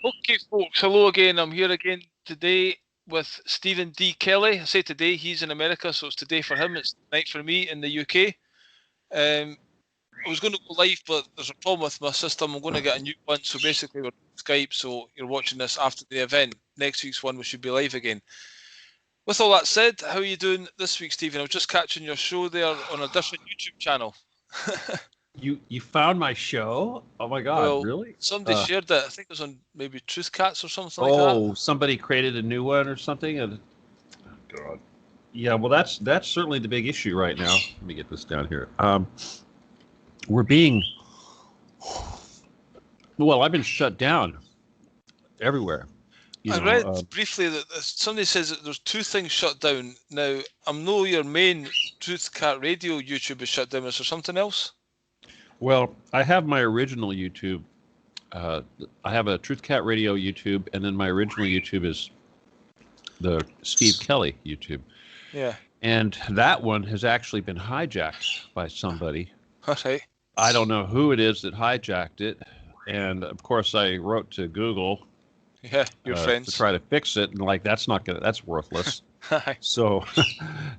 Okay, folks, hello again. I'm here again today with Stephen D. Kelley. I say today, he's in America, so it's today for him. It's night for me in the UK. I was going to go live, but there's a problem with my system. I'm going to get a new one, so basically we're on Skype, so you're watching this after the event. Next week's one, we should be live again. With all that said, how are you doing this week, Stephen? I was just catching your show there on a different YouTube channel. You found my show? Oh my God, Well, really? somebody shared it. I think it was on maybe Truth Cats or something like that. Oh, somebody created a new one or something? And, oh God. Yeah, well, that's certainly the big issue right now. Let me get this down here. We're being, well, I've been shut down everywhere. I read briefly that somebody says that there's two things shut down. Now, I know your main Truth Cat Radio YouTube is shut down. Is there something else? Well, I have my original YouTube. I have a Truth Cat Radio YouTube, and then my original YouTube is the Steve Kelley YouTube. Yeah. And that one has actually been hijacked by somebody. Okay. I don't know who it is that hijacked it. And of course, I wrote to Google. Yeah, your friends. To try to fix it, and like that's worthless. So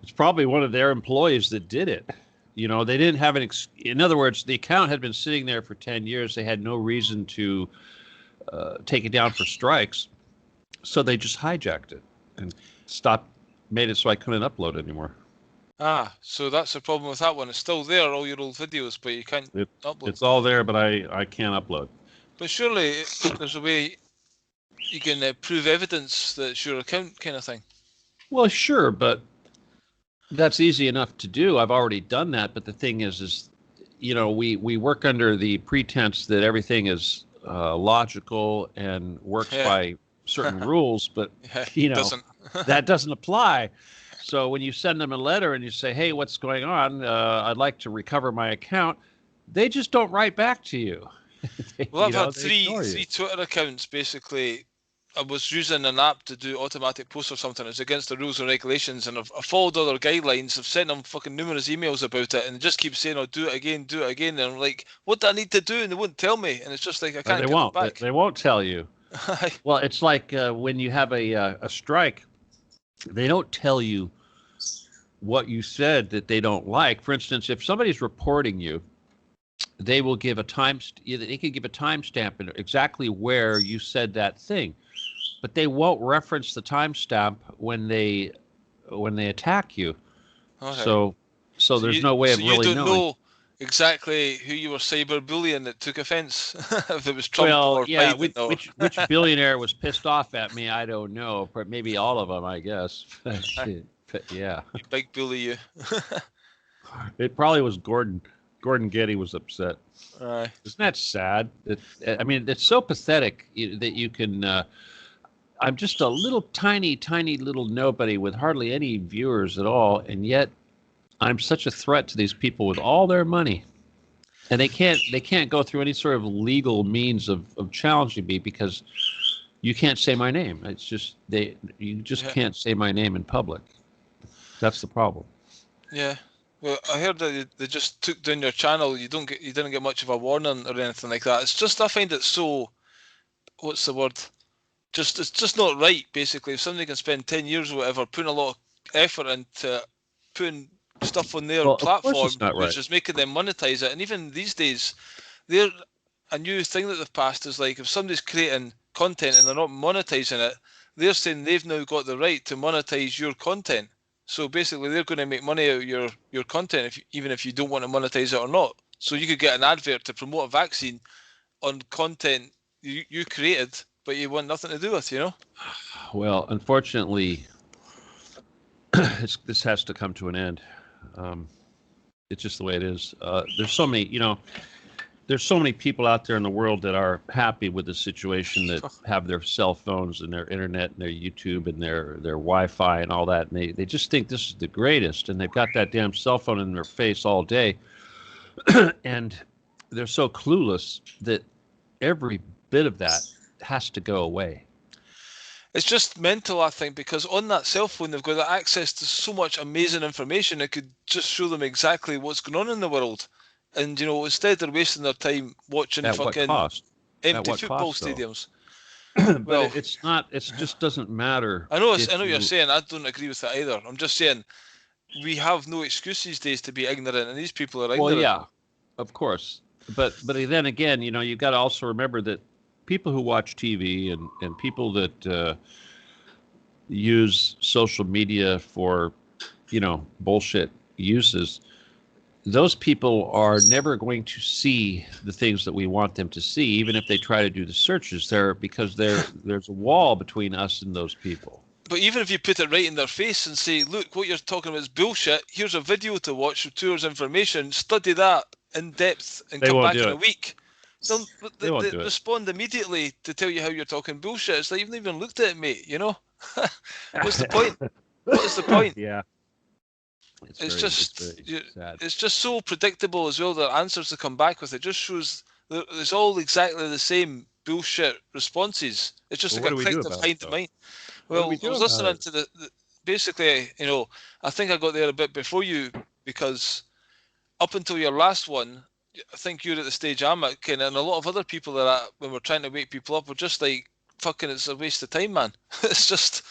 it's probably one of their employees that did it. You know, they didn't have in other words, the account had been sitting there for 10 years. They had no reason to take it down for strikes. So they just hijacked it and made it so I couldn't upload anymore. Ah, so that's the problem with that one. It's still there, all your old videos, but you can't upload. It's all there, but I can't upload. But surely there's a way you can prove evidence that it's your account kind of thing. Well, sure, but that's easy enough to do. I've already done that. But the thing is, you know, we work under the pretense that everything is logical and works by certain rules, but you know, that doesn't apply. So when you send them a letter and you say, hey, what's going on? I'd like to recover my account. They just don't write back to you. Well, I've had three Twitter accounts, basically. I was using an app to do automatic posts or something. It's against the rules and regulations, and I've followed other guidelines. I've sent them fucking numerous emails about it, and they just keep saying, "Oh, do it again." And I'm like, "What do I need to do?" And they won't tell me, and it's just like I can't get it back. They won't tell you. Well, it's like when you have a strike, they don't tell you what you said that they don't like. For instance, if somebody's reporting you, they will give a they can give a timestamp and exactly where you said that thing. But they won't reference the timestamp when they attack you. Okay. So there's no way of really knowing. So you don't know exactly who you were cyberbullying that took offense? If it was Trump or Biden. Which billionaire was pissed off at me, I don't know. But maybe all of them, I guess. But yeah. Big bully you. It probably was Gordon. Gordon Getty was upset. Isn't that sad? I mean, it's so pathetic that you can... I'm just a little tiny little nobody with hardly any viewers at all, and yet I'm such a threat to these people with all their money, and they can't go through any sort of legal means of challenging me because you can't say my name. It's just you can't say my name in public. That's the problem. Yeah. Well, I heard that they just took down your channel. You didn't get much of a warning or anything like that. It's just I find it so. What's the word? It's just not right, basically. If somebody can spend 10 years or whatever putting a lot of effort into putting stuff on their platform, which is making them monetize it. And even these days, a new thing that they've passed is like if somebody's creating content and they're not monetizing it, they're saying they've now got the right to monetize your content. So basically, they're going to make money out of your content, even if you don't want to monetize it or not. So you could get an advert to promote a vaccine on content you created, but you want nothing to do with, you know? Well, unfortunately, this has to come to an end. It's just the way it is. There's so many people out there in the world that are happy with the situation, that have their cell phones and their internet and their YouTube and their Wi-Fi and all that. And they just think this is the greatest. And they've got that damn cell phone in their face all day. And they're so clueless that every bit of that has to go away. It's just mental, I think, because on that cell phone they've got access to so much amazing information. It could just show them exactly what's going on in the world, and instead they're wasting their time watching fucking empty football stadiums. but Well, it's not. It just doesn't matter. I know If what you're you, saying. I don't agree with that either. I'm just saying we have no excuse these days to be ignorant, and these people are well, ignorant. yeah, of course. But then again, you've got to also remember that people who watch TV and people that use social media for, bullshit uses, those people are never going to see the things that we want them to see, even if they try to do the searches there, because there's a wall between us and those people. But even if you put it right in their face and say, look, what you're talking about is bullshit, here's a video to watch with 2 hours information, study that in depth and They come won't back do in a it. week. They won't They do it. respond immediately to tell you how you're talking bullshit. It's like, you've not even looked at it, mate, What's the point? What is the point? Yeah. It's very sad. it's just so predictable as well, the answers to come back with. It just shows that it's all exactly the same bullshit responses. It's just Well, like what a do we do collective about it, hind though? mind. What do we Well, I do was about listening it? to basically, I think I got there a bit before you, because up until your last one, I think you're at the stage I'm at, Ken, and a lot of other people are at, when we're trying to wake people up, we're just like, fucking, it's a waste of time, man. It's just,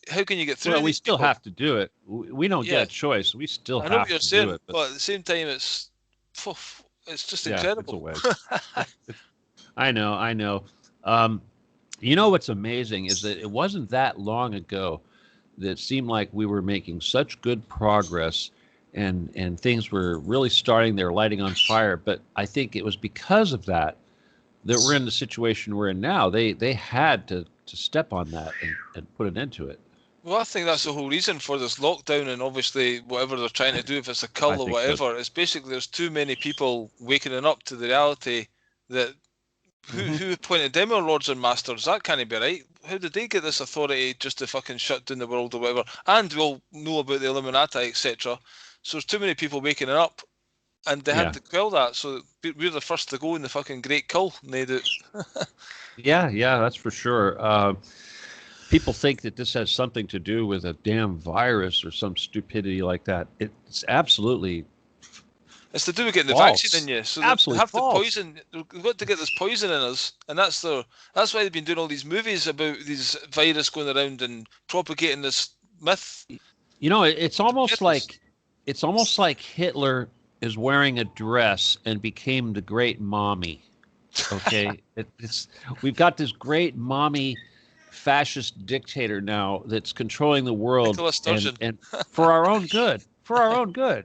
how can you get through Well, we these still people? have to do it. We don't get Yeah, a choice. We still I know what have you're to do saying, it. But but at the same time, it's just yeah, it's a incredible. waste. I know. Um, what's amazing is that it wasn't that long ago that it seemed like we were making such good progress and things were really starting, they're lighting on fire. But I think it was because of that we're in the situation we're in now. They had to step on that and put an end to it. Well, I think that's the whole reason for this lockdown, and obviously whatever they're trying to do, if it's a I cull or think so. whatever, it's basically there's too many people waking up to the reality that Hmm. who appointed them are lords and masters. That can't be right. How did they get this authority just to fucking shut down the world or whatever? And we'll know about the Illuminati, etc. So there's too many people waking up, and they had Yeah. to quell that. So we're the first to go in the fucking great cull. And they do. Yeah, that's for sure. People think that this has something to do with a damn virus or some stupidity like that. It's absolutely It's to do with getting the false. vaccine in you. So they Absolutely have the false. poison. They've got to get this poison in us, and that's why they've been doing all these movies about these virus going around and propagating this myth. It's almost like Hitler is wearing a dress and became the great mommy. Okay, we've got this great mommy fascist dictator now that's controlling the world, Nicola Sturgeon. and for our own good, to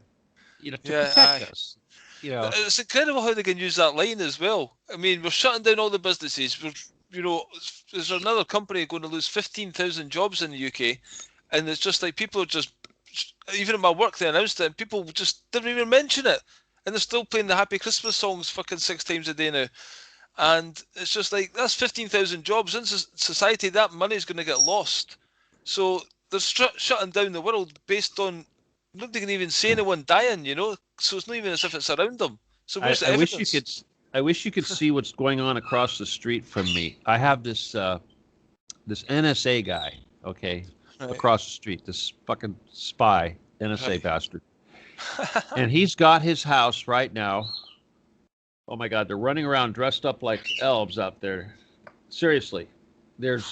Yeah, protect us. It's incredible how they can use that line as well. I mean, we're shutting down all the businesses. There's another company going to lose 15,000 jobs in the UK, and it's just like people are just, even at my work they announced it, and people just didn't even mention it, and they're still playing the Happy Christmas songs fucking 6 times a day now. And it's just like, that's 15,000 jobs in society. That money is going to get lost. So they're shutting down the world based on nobody can even see anyone dying, So it's not even as if it's around them. So where's the I wish you evidence? I wish you could see what's going on across the street from me. I have this NSA guy, okay, Right. across the street. This fucking spy NSA Right. bastard, and he's got his house right now. Oh my God, they're running around dressed up like elves out there. Seriously, they've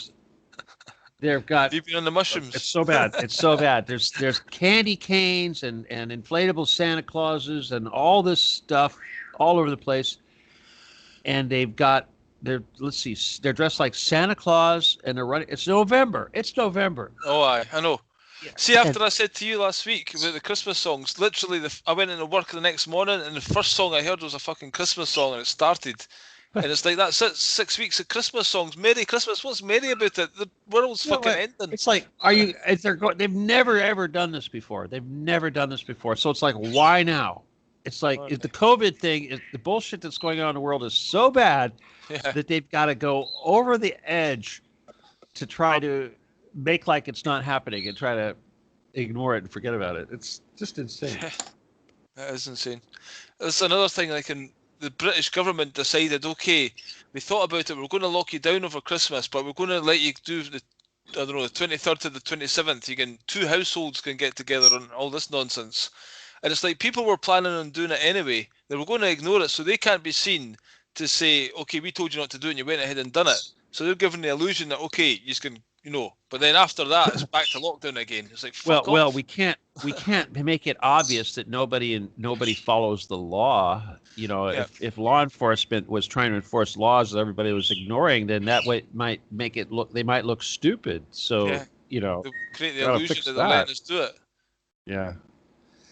got. You've been on the mushrooms. It's so bad. It's so bad. There's candy canes and inflatable Santa Clauses and all this stuff all over the place. And let's see, they're dressed like Santa Claus and they're running. It's November. Oh, I know. Yeah. See, after I said to you last week about the Christmas songs, literally, I went into work the next morning, and the first song I heard was a fucking Christmas song, and it started. And it's like, that's it, 6 weeks of Christmas songs. Merry Christmas. What's merry about it? The world's fucking ending. It's like, they've never ever done this before. So it's like, why now? It's like, if the COVID thing, the bullshit that's going on in the world is so bad that they've got to go over the edge to try to make like it's not happening and try to ignore it and forget about it. It's just insane. That is insane. That's another thing. The British government decided, okay, we thought about it. We're going to lock you down over Christmas, but we're going to let you do the 23rd to the 27th. 2 households can get together and all this nonsense. And it's like people were planning on doing it anyway. They were going to ignore it, so they can't be seen to say, okay, we told you not to do it, and you went ahead and done it. So they're giving the illusion that, okay, you can, but then after that, it's back to lockdown again. It's like, fuck Well, off. we can't make it obvious that nobody follows the law. Yeah. If law enforcement was trying to enforce laws that everybody was ignoring, then that way might make it look they might look stupid. So, They'll create the gotta illusion fix that they're letting us do it. Yeah.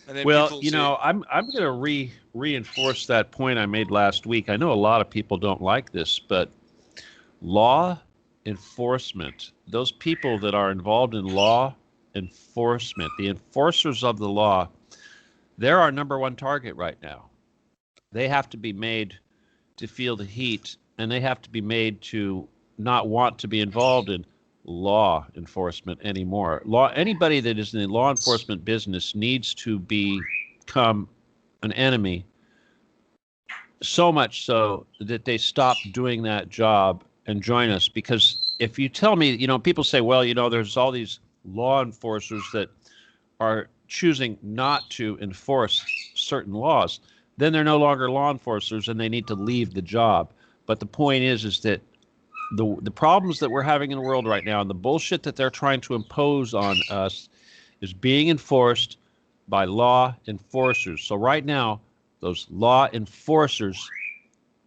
And then Well, people say, I'm going to reinforce that point I made last week. I know a lot of people don't like this, but law enforcement, those people that are involved in law enforcement, the enforcers of the law, they're our number one target right now. They have to be made to feel the heat, and they have to be made to not want to be involved in law enforcement anymore. Anybody that is in the law enforcement business needs to become an enemy, so much so that they stop doing that job and join us. Because if you tell me, people say, well, there's all these law enforcers that are choosing not to enforce certain laws, then they're no longer law enforcers and they need to leave the job. But the point is that the problems that we're having in the world right now and the bullshit that they're trying to impose on us is being enforced by law enforcers. So right now, those law enforcers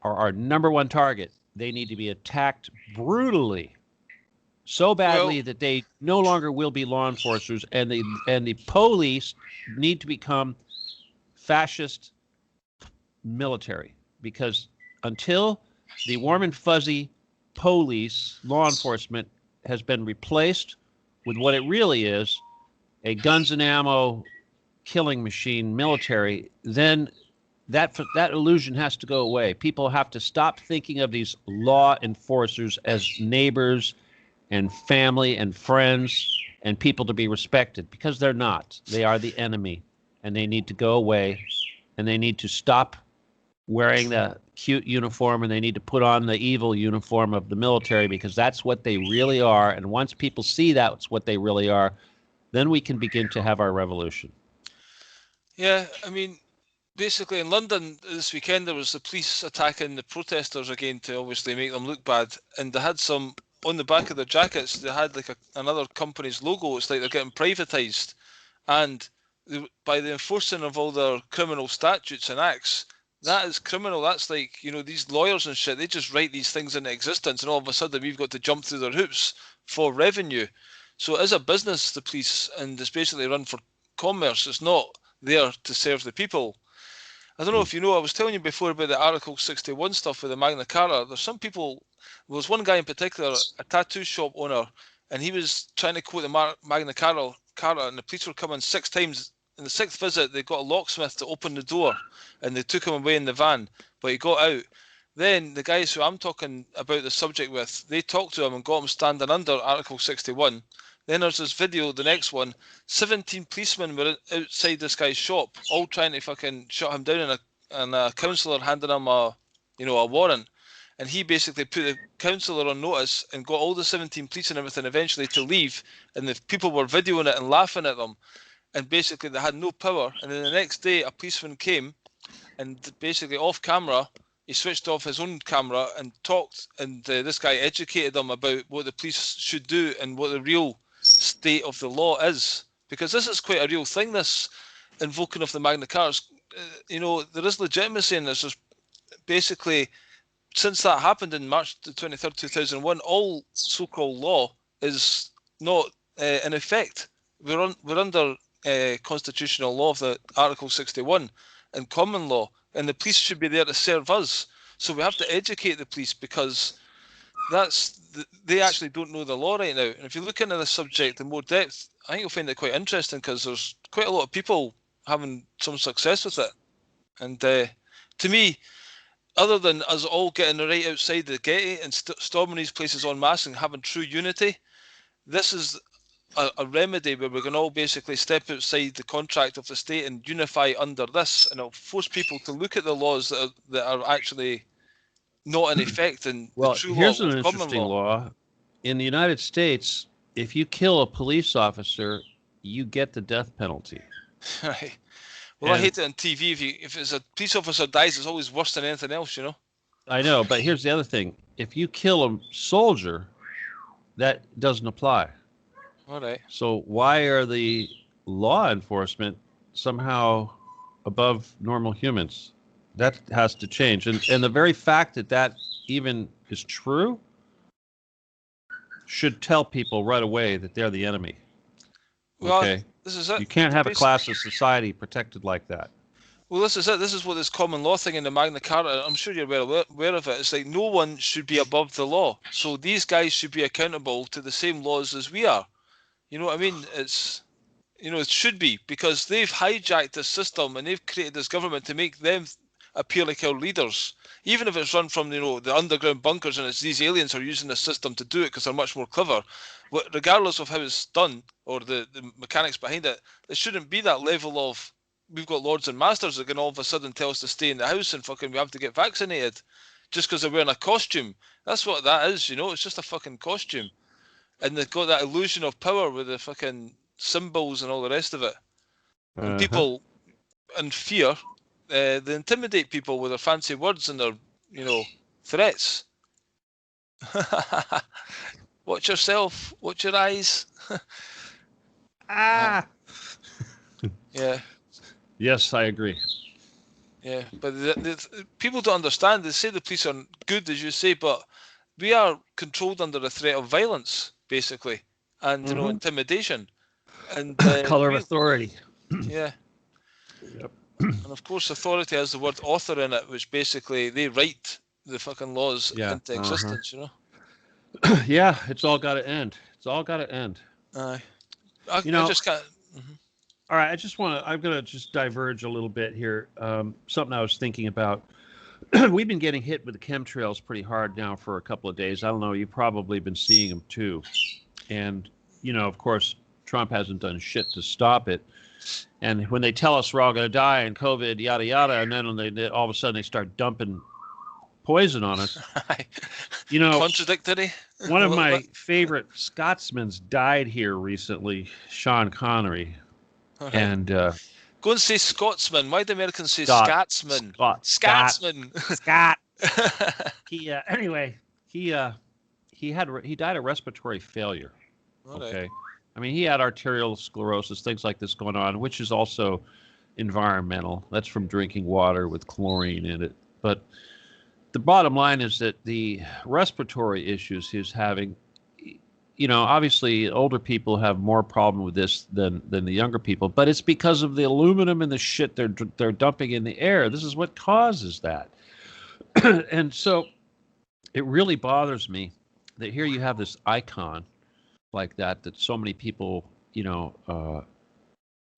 are our number one target. They need to be attacked brutally, so badly that they no longer will be law enforcers, and the police need to become fascist military, because until the warm and fuzzy police, law enforcement, has been replaced with what it really is, a guns and ammo killing machine military, then that illusion has to go away. People have to stop thinking of these law enforcers as neighbors and family and friends and people to be respected, because they're not. They are the enemy, and they need to go away, and they need to stop wearing the cute uniform, and they need to put on the evil uniform of the military, because that's what they really are. And once people see that's what they really are, then we can begin to have our revolution. Yeah, I mean, basically in London this weekend there was the police attacking the protesters again to obviously make them look bad, and they had some on the back of their jackets. They had like another company's logo. It's like they're getting privatized, and by the enforcing of all their criminal statutes and acts, that is criminal. That's like, these lawyers and shit, they just write these things into existence, and all of a sudden we've got to jump through their hoops for revenue. So it is a business, the police, and it's basically run for commerce. It's not there to serve the people. I don't know if you know, I was telling you before about the Article 61 stuff with the Magna Carta. There's some people, there was one guy in particular, a tattoo shop owner, and he was trying to quote the Magna Carta, and the police were coming 6 times. In the 6th visit, they got a locksmith to open the door, and they took him away in the van, but he got out. Then the guys who I'm talking about the subject with, they talked to him and got him standing under Article 61. Then there's this video, the next one, 17 policemen were outside this guy's shop, all trying to fucking shut him down, and a councillor handed him a warrant. And he basically put the councillor on notice and got all the 17 police and everything eventually to leave, and the people were videoing it and laughing at them. And basically they had no power. And then the next day a policeman came, and basically off camera, he switched off his own camera and talked, and this guy educated them about what the police should do and what the real state of the law is, because this is quite a real thing, this invoking of the Magna Carta. There is legitimacy in this. There's basically, since that happened in March the 23rd, 2001, all so-called law is not in effect. We're under constitutional law of the Article 61 and common law, and the police should be there to serve us. So we have to educate the police, because they actually don't know the law right now. And if you look into the subject in more depth, I think you'll find it quite interesting, because there's quite a lot of people having some success with it. And to me, other than us all getting right outside the Getty and storming these places en masse and having true unity, this is a remedy where we can all basically step outside the contract of the state and unify under this, and it'll force people to look at the laws that are actually not in effect, and well, the true here's law an of common interesting law. law. In the United States, if you kill a police officer, you get the death penalty. Right. Well, I hate it on TV. If it's a police officer dies, it's always worse than anything else, I know, but here's the other thing. If you kill a soldier, that doesn't apply. All right. So why are the law enforcement somehow above normal humans? That has to change. And the very fact that that even is true should tell people right away that they're the enemy. Well, Okay? this is it. You can't have a class of society protected like that. Well, this is it. This is what this common law thing in the Magna Carta, I'm sure you're well aware of it. It's like no one should be above the law. So these guys should be accountable to the same laws as we are. You know what I mean? It's, it should be, because they've hijacked this system and they've created this government to make them appear like our leaders. Even if it's run from, the underground bunkers, and it's these aliens are using the system to do it because they're much more clever. Regardless of how it's done or the mechanics behind it, there shouldn't be that level of, we've got lords and masters that can all of a sudden tell us to stay in the house and fucking we have to get vaccinated just because they're wearing a costume. That's what that is, it's just a fucking costume. And they've got that illusion of power with the fucking symbols and all the rest of it. And people in fear, they intimidate people with their fancy words and their, threats. Watch yourself. Watch your eyes. Ah. Yeah. Yes, I agree. Yeah, but people don't understand. They say the police are good, as you say, but we are controlled under the threat of violence, basically, and intimidation, and color of authority. Yeah. Yep. And of course, authority has the word author in it, which basically they write the fucking laws into existence. Yeah, it's all got to end. It's all got to end. I just can't. All right, I'm going to just diverge a little bit here. Something I was thinking about. We've been getting hit with the chemtrails pretty hard now for a couple of days. I don't know, you've probably been seeing them too. And, of course, Trump hasn't done shit to stop it. And when they tell us we're all going to die and COVID, yada, yada, and then when all of a sudden they start dumping poison on us. Contradictory. One of my favorite Scotsmen died here recently, Sean Connery. Right. And go and say Scotsman. Why do Americans say Scotsman? Scotsman. Scott. He died of respiratory failure. Okay. Right. I mean, he had arterial sclerosis, things like this going on, which is also environmental. That's from drinking water with chlorine in it. But the bottom line is that the respiratory issues he's having, obviously older people have more problem with this than the younger people, but it's because of the aluminum and the shit they're dumping in the air. This is what causes that. And so it really bothers me that here you have this icon like that so many people,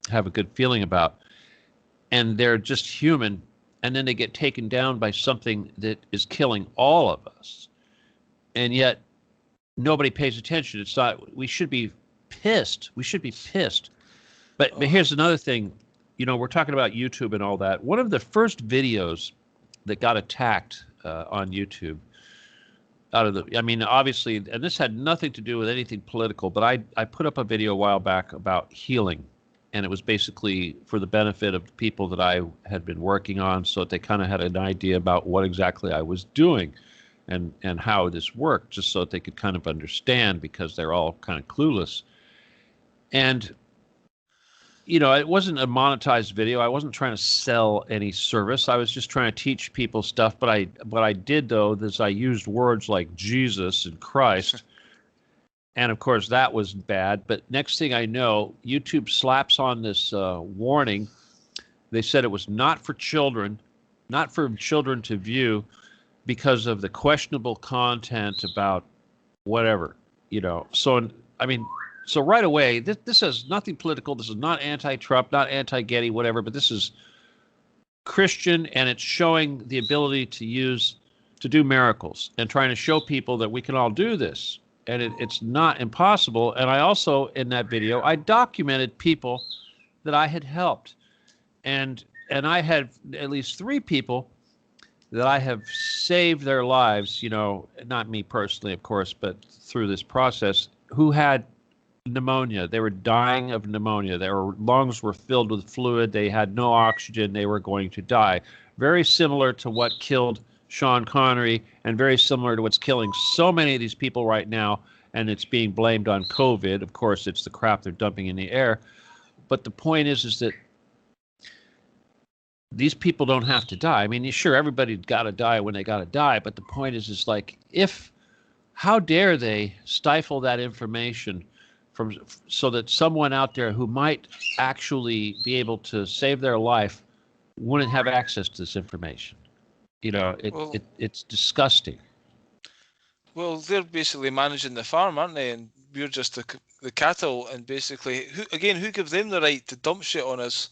have a good feeling about, and they're just human, and then they get taken down by something that is killing all of us. And yet nobody pays attention. It's not, we should be pissed. But here's another thing, we're talking about YouTube and all that. One of the first videos that got attacked on YouTube obviously, and this had nothing to do with anything political, but I put up a video a while back about healing, and it was basically for the benefit of the people that I had been working on, so that they kind of had an idea about what exactly I was doing and how this worked, just so that they could kind of understand, because they're all kind of clueless. And it wasn't a monetized video. I wasn't trying to sell any service. I was just trying to teach people stuff. But what I did, though, is I used words like Jesus and Christ. And, of course, that was bad. But next thing I know, YouTube slaps on this warning. They said it was not for children to view because of the questionable content about whatever, So right away, this has nothing political. This is not anti-Trump, not anti-Getty, whatever, but this is Christian, and it's showing the ability to do miracles and trying to show people that we can all do this. And it's not impossible. And I also, in that video, I documented people that I had helped. And I had at least 3 people that I have saved their lives, not me personally, of course, but through this process, who had pneumonia. They were dying of pneumonia. Their lungs were filled with fluid. They had no oxygen. They were going to die. Very similar to what killed Sean Connery, and very similar to what's killing so many of these people right now, and it's being blamed on COVID. Of course, it's the crap they're dumping in the air. But the point is that these people don't have to die. I mean, sure, everybody's got to die when they got to die, but the point is like, how dare they stifle that information so that someone out there who might actually be able to save their life wouldn't have access to this information? It's disgusting. Well, they're basically managing the farm, aren't they? And we're just the cattle. And basically, who gives them the right to dump shit on us?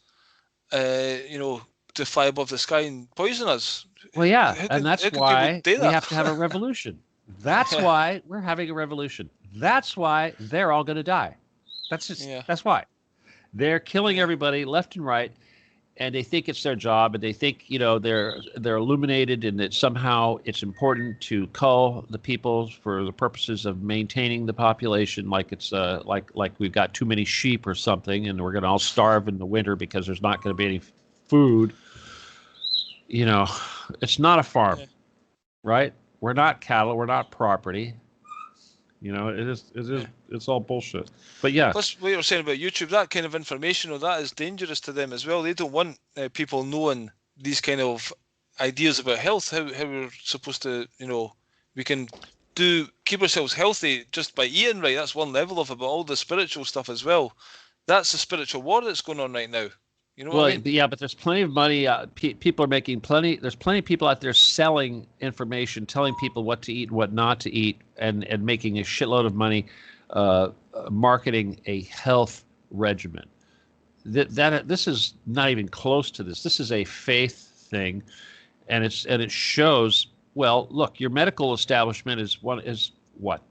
To fly above the sky and poison us? Well, yeah, and that's why we have to have a revolution. That's why we're having a revolution. That's why they're all going to die. That's why. They're killing everybody left and right, and they think it's their job, and they think they're illuminated, and that somehow it's important to cull the people for the purposes of maintaining the population, like it's like we've got too many sheep or something, and we're going to all starve in the winter because there's not going to be any food. It's not a farm, right? We're not cattle. We're not property. It's all bullshit. But yeah. Plus, what you were saying about YouTube, that kind of information, that is dangerous to them as well. They don't want people knowing these kind of ideas about health, how we're supposed to, we can keep ourselves healthy just by eating right. That's one level of it, but all the spiritual stuff as well. That's the spiritual war that's going on right now. What I mean? Yeah, but there's plenty of money. People are making plenty. There's plenty of people out there selling information, telling people what to eat and what not to eat, and making a shitload of money marketing a health regimen. This is not even close to this. This is a faith thing, and it shows. Well, look, your medical establishment is what?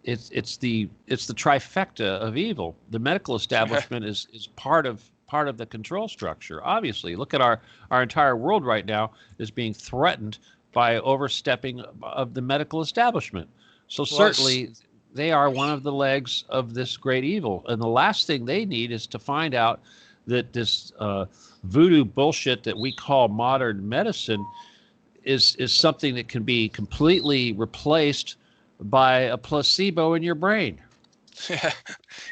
It's the trifecta of evil. The medical establishment is part of the control structure. Obviously, look at our entire world right now is being threatened by overstepping of the medical establishment. So certainly they are one of the legs of this great evil. And the last thing they need is to find out that this voodoo bullshit that we call modern medicine is something that can be completely replaced by a placebo in your brain. Yeah,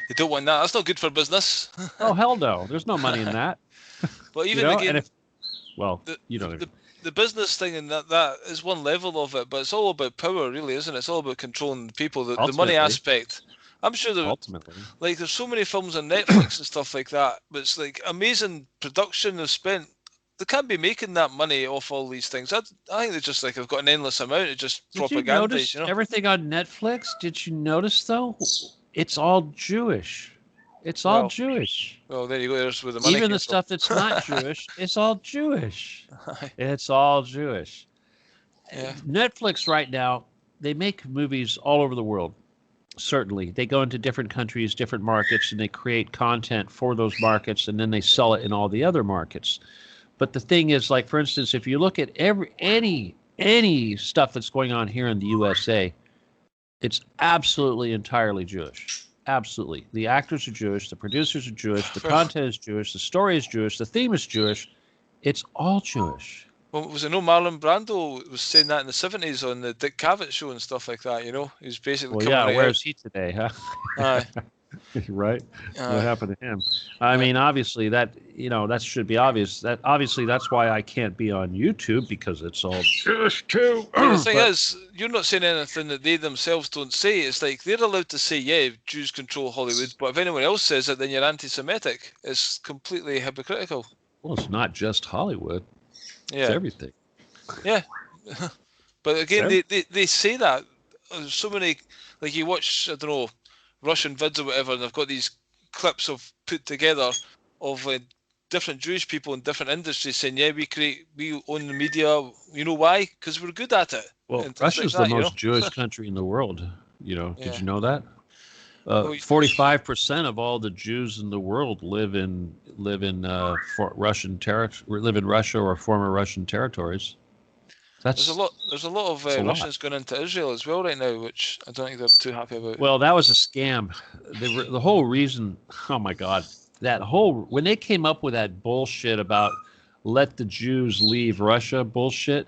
you don't want that. That's not good for business. Oh, hell no. There's no money in that. But even again, the business thing, and that is one level of it, but it's all about power, really, isn't it? It's all about controlling the people, the money aspect. I'm sure ultimately, like, there's so many films on Netflix and stuff like that, but it's like amazing production is spent. They can't be making that money off all these things. I think they just have got an endless amount of just propaganda. Did you notice everything on Netflix? Did you notice though? It's all Jewish. It's all Jewish. Well, there you go. There's where the money Even the stuff that's not Jewish, it's all Jewish. It's all Jewish. Yeah. Netflix right now, they make movies all over the world. Certainly. They go into different countries, different markets, and they create content for those markets, and then they sell it in all the other markets. But the thing is, like, for instance, if you look at any stuff that's going on here in the USA, it's absolutely entirely Jewish. Absolutely. The actors are Jewish. The producers are Jewish. The content is Jewish. The story is Jewish. The theme is Jewish. It's all Jewish. Well, was it Marlon Brando was saying that in the 70s on the Dick Cavett show and stuff like that, He was basically where is he today, huh? Right? What happened to him? I mean, obviously that should be obvious. That's why I can't be on YouTube, because it's all Jewish too. The thing is, you're not saying anything that they themselves don't say. It's like they're allowed to say, yeah, Jews control Hollywood, but if anyone else says it, then you're anti-Semitic. It's completely hypocritical. Well, it's not just Hollywood. It's everything. Yeah. But again, they say that. There's so many, like, you watch, I don't know, Russian vids or whatever, and they've got these clips put together of different Jewish people in different industries saying, yeah, we own the media. You know why? Because we're good at it. Well, Russia's the most Jewish country in the world. Did you know that? 45% of all the Jews in the world live in Russian territory, live in Russia or former Russian territories. There's a lot of Russians going into Israel as well right now, which I don't think they're too happy about. Well, that was a scam. The whole reason, oh my God, when they came up with that bullshit about let the Jews leave Russia bullshit,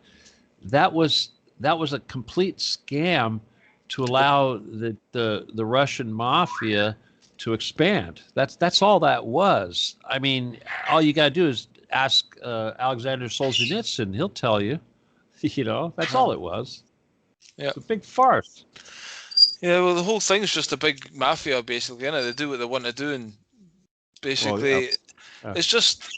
that was a complete scam to allow the Russian mafia to expand. That's all that was. I mean, all you got to do is ask Alexander Solzhenitsyn. He'll tell you. That's all it was. Yeah. It's a big farce. Yeah, well, the whole thing's just a big mafia, basically, innit? They do what they want to do, and basically, it's just,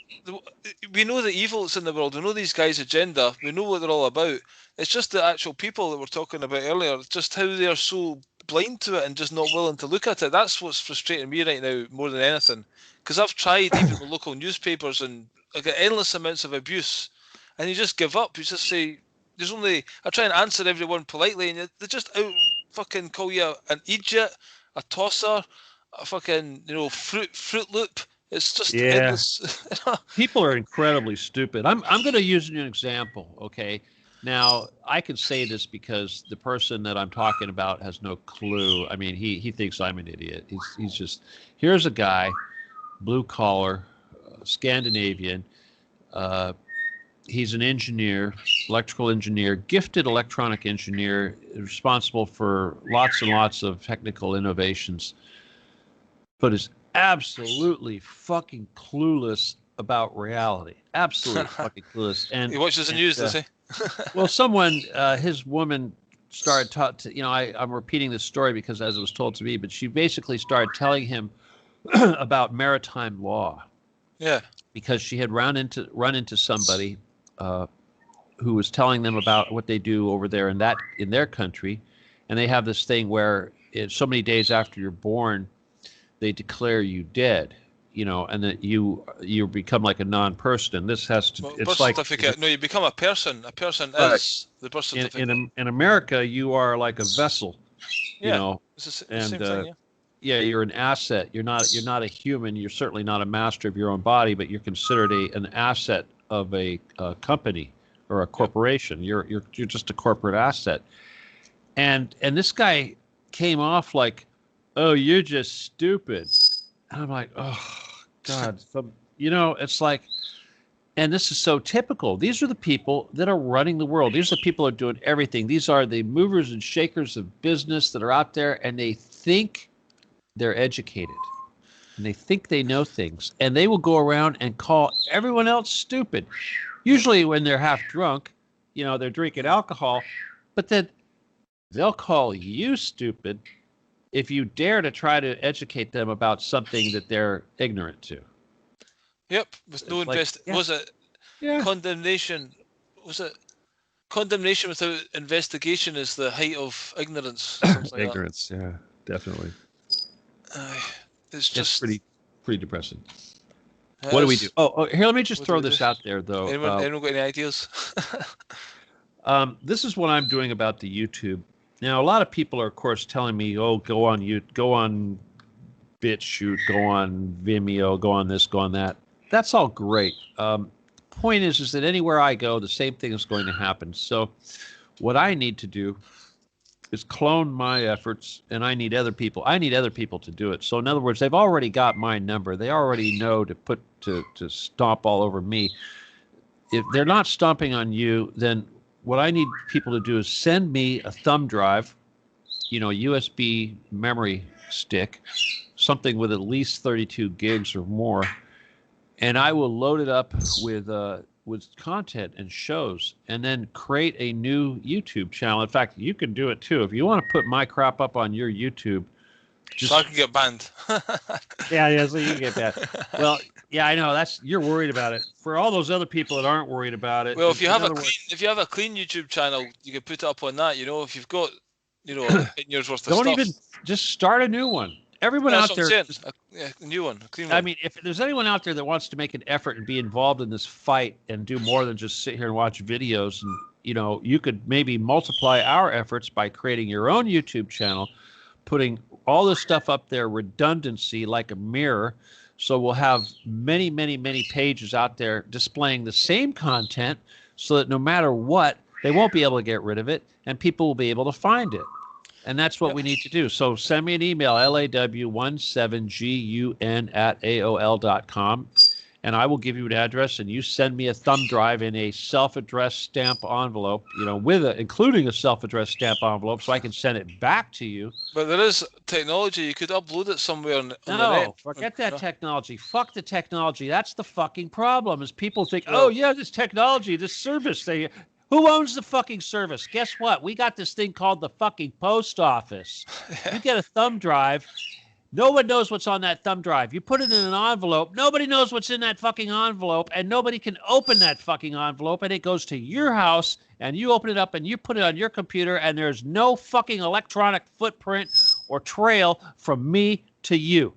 we know the evil that's in the world. We know these guys' agenda. We know what they're all about. It's just the actual people that we're talking about earlier, just how they are so blind to it and just not willing to look at it. That's what's frustrating me right now more than anything. Because I've tried even the local newspapers, and I get endless amounts of abuse, and you just give up. You just say, I try and answer everyone politely, and they just fucking call you an idiot, a tosser, a fucking Fruit Loop. It's just endless. People are incredibly stupid. I'm going to use an example. Okay, now I can say this because the person that I'm talking about has no clue. I mean, he thinks I'm an idiot. He's just, here's a guy, blue collar, Scandinavian. He's an engineer, electrical engineer, gifted electronic engineer, responsible for lots and lots of technical innovations, but is absolutely fucking clueless about reality. Absolutely fucking clueless. And he watches the news, does he? Well, his woman started I'm repeating this story because as it was told to me, but she basically started telling him about maritime law. Yeah. Because she had run into somebody who was telling them about what they do over there in their country, and they have this thing where so many days after you're born, they declare you dead, and that you become like a non-person. And this has to it's birth like certificate. No, you become a person. A person is the birth certificate. In America, you are like a vessel, It's the same thing. Yeah. Yeah, you're an asset. You're not a human. You're certainly not a master of your own body, but you're considered an asset of a company or a corporation. You're just a corporate asset. And this guy came off like, "Oh, you're just stupid." And I'm like, "Oh, God." It's like, and this is so typical. These are the people that are running the world. These are the people that are doing everything. These are the movers and shakers of business that are out there, and they think they're educated and they think they know things, and they will go around and call everyone else stupid. Usually when they're half drunk, they're drinking alcohol, but then they'll call you stupid if you dare to try to educate them about something that they're ignorant to. Yep, with no was it condemnation? Was it condemnation without investigation is the height of ignorance? Like ignorance, that. Yeah, definitely. It's just pretty depressing. What do we do? Oh, here, let me just throw this out there, though. Anyone got any ideas? This is what I'm doing about the YouTube. Now, a lot of people are, of course, telling me, "Oh, go on BitChute, go on Vimeo, go on this, go on that." That's all great. Point is that anywhere I go, the same thing is going to happen. So, what I need to do is clone my efforts, and I need other people to do it. So in other words, they've already got my number. They already know to stomp all over me. If they're not stomping on you, then what I need people to do is send me a thumb drive, USB memory stick, something with at least 32 gigs or more, and I will load it up with content and shows, and then create a new YouTube channel. In fact, you can do it too. If you want to put my crap up on your YouTube, so I can get banned. yeah, so you can get banned. Well, yeah, I know you're worried about it. For all those other people that aren't worried about it, well, if you have a clean YouTube channel, you can put it up on that. If you've got 10 years worth of stuff, don't even just start a new one. Everyone out there, a new one, a clean one. I mean, if there's anyone out there that wants to make an effort and be involved in this fight and do more than just sit here and watch videos, and you could maybe multiply our efforts by creating your own YouTube channel, putting all this stuff up there, redundancy like a mirror, so we'll have many, many, many pages out there displaying the same content, so that no matter what, they won't be able to get rid of it, and people will be able to find it. And that's what we need to do. So send me an email, law17gun@aol.com, and I will give you an address, and you send me a thumb drive in a self-addressed stamp envelope, including a self-addressed stamp envelope, so I can send it back to you. But there is technology. You could upload it somewhere on the net. No, forget that technology. Fuck the technology. That's the fucking problem. Is people think, oh yeah, this technology, this service. Who owns the fucking service? Guess what? We got this thing called the fucking post office. You get a thumb drive. No one knows what's on that thumb drive. You put it in an envelope. Nobody knows what's in that fucking envelope, and nobody can open that fucking envelope, and it goes to your house, and you open it up, and you put it on your computer, and there's no fucking electronic footprint or trail from me to you.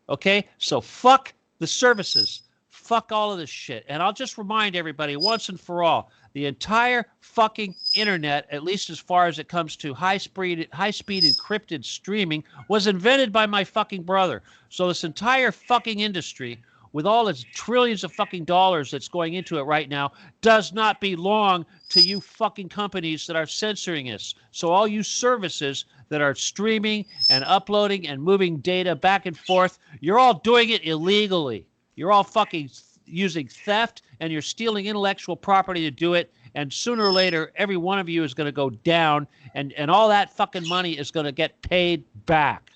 Okay? So fuck the services. Fuck all of this shit. And I'll just remind everybody once and for all, the entire fucking internet, at least as far as it comes to high-speed encrypted streaming, was invented by my fucking brother. So this entire fucking industry, with all its trillions of fucking dollars that's going into it right now, does not belong to you fucking companies that are censoring us. So all you services that are streaming and uploading and moving data back and forth, you're all doing it illegally. You're all fucking using theft, and you're stealing intellectual property to do it, and sooner or later, every one of you is going to go down, and all that fucking money is going to get paid back.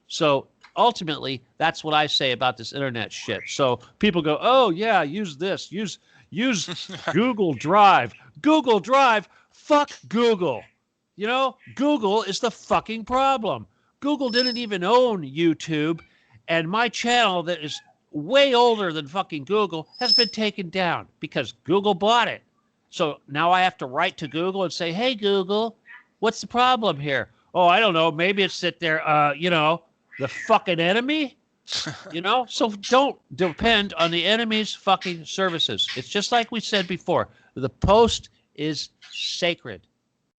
So ultimately, that's what I say about this internet shit. So people go, oh yeah, use this, use Google Drive. Google Drive, fuck Google. Google is the fucking problem. Google didn't even own YouTube, and my channel that is way older than fucking Google has been taken down because Google bought it. So now I have to write to Google and say, hey, Google, what's the problem here? Oh, I don't know. Maybe it's that they're, the fucking enemy, So don't depend on the enemy's fucking services. It's just like we said before. The post is sacred.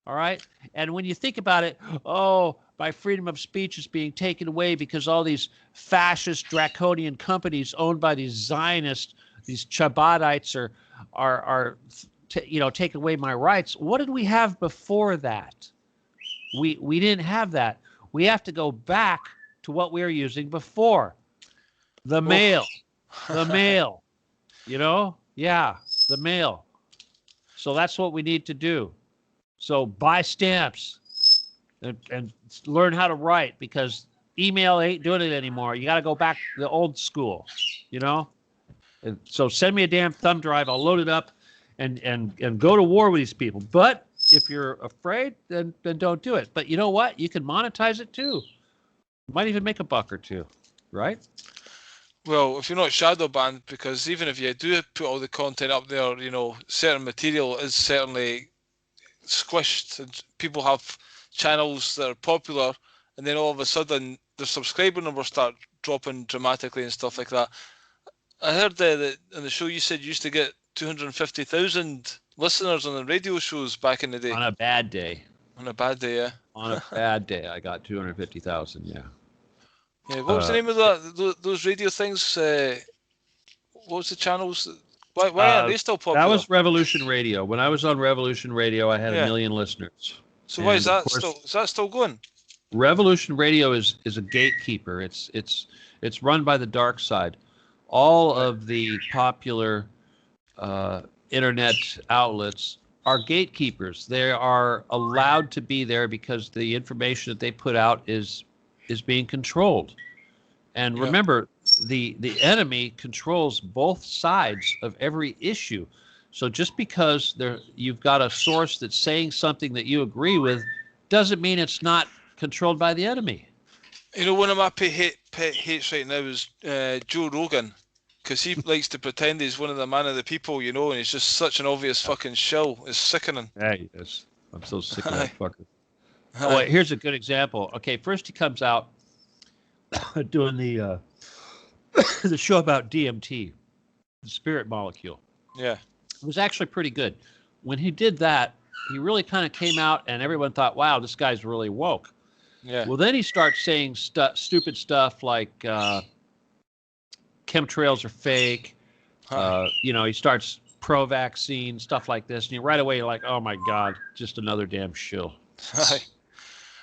All right? And when you think about it, oh, my freedom of speech is being taken away because all these fascist, draconian companies owned by these Zionists, these Chabbatites are taking away my rights. What did we have before that? We didn't have that. We have to go back to what we were using before. The mail. The mail. Yeah, the mail. So that's what we need to do. So buy stamps and learn how to write, because email ain't doing it anymore. You got to go back to the old school, And so send me a damn thumb drive. I'll load it up and go to war with these people. But if you're afraid, then don't do it. But you know what? You can monetize it too. You might even make a buck or two, right? Well, if you're not shadow banned, because even if you do put all the content up there, certain material is certainly squished, and people have channels that are popular, and then all of a sudden the subscriber numbers start dropping dramatically and stuff like that. I heard that on the show you said you used to get 250,000 listeners on the radio shows back in the day. On a bad day. On a bad day, yeah. On a bad day, I got 250,000, yeah. Yeah, what was the name of that? Those radio things? What was the channels? Why aren't they still popular? That was Revolution Radio. When I was on Revolution Radio, I had 1 million listeners. So why is that still? Is that still going? Revolution Radio is a gatekeeper. It's run by the dark side. All of the popular internet outlets are gatekeepers. They are allowed to be there because the information that they put out is being controlled. And remember, the enemy controls both sides of every issue. So just because you've got a source that's saying something that you agree with doesn't mean it's not controlled by the enemy. One of my pet hates right now is Joe Rogan, because he likes to pretend he's one of the man of the people, and he's just such an obvious fucking shill. It's sickening. Yeah, he is. I'm so sick of that fucker. Oh, wait, here's a good example. Okay, first he comes out doing the show about DMT, the spirit molecule. Yeah. It was actually pretty good. When he did that, he really kind of came out and everyone thought, wow, this guy's really woke. Yeah. Well, then he starts saying stupid stuff like chemtrails are fake. He starts pro-vaccine, stuff like this. And right away, you're like, oh, my God, just another damn shill.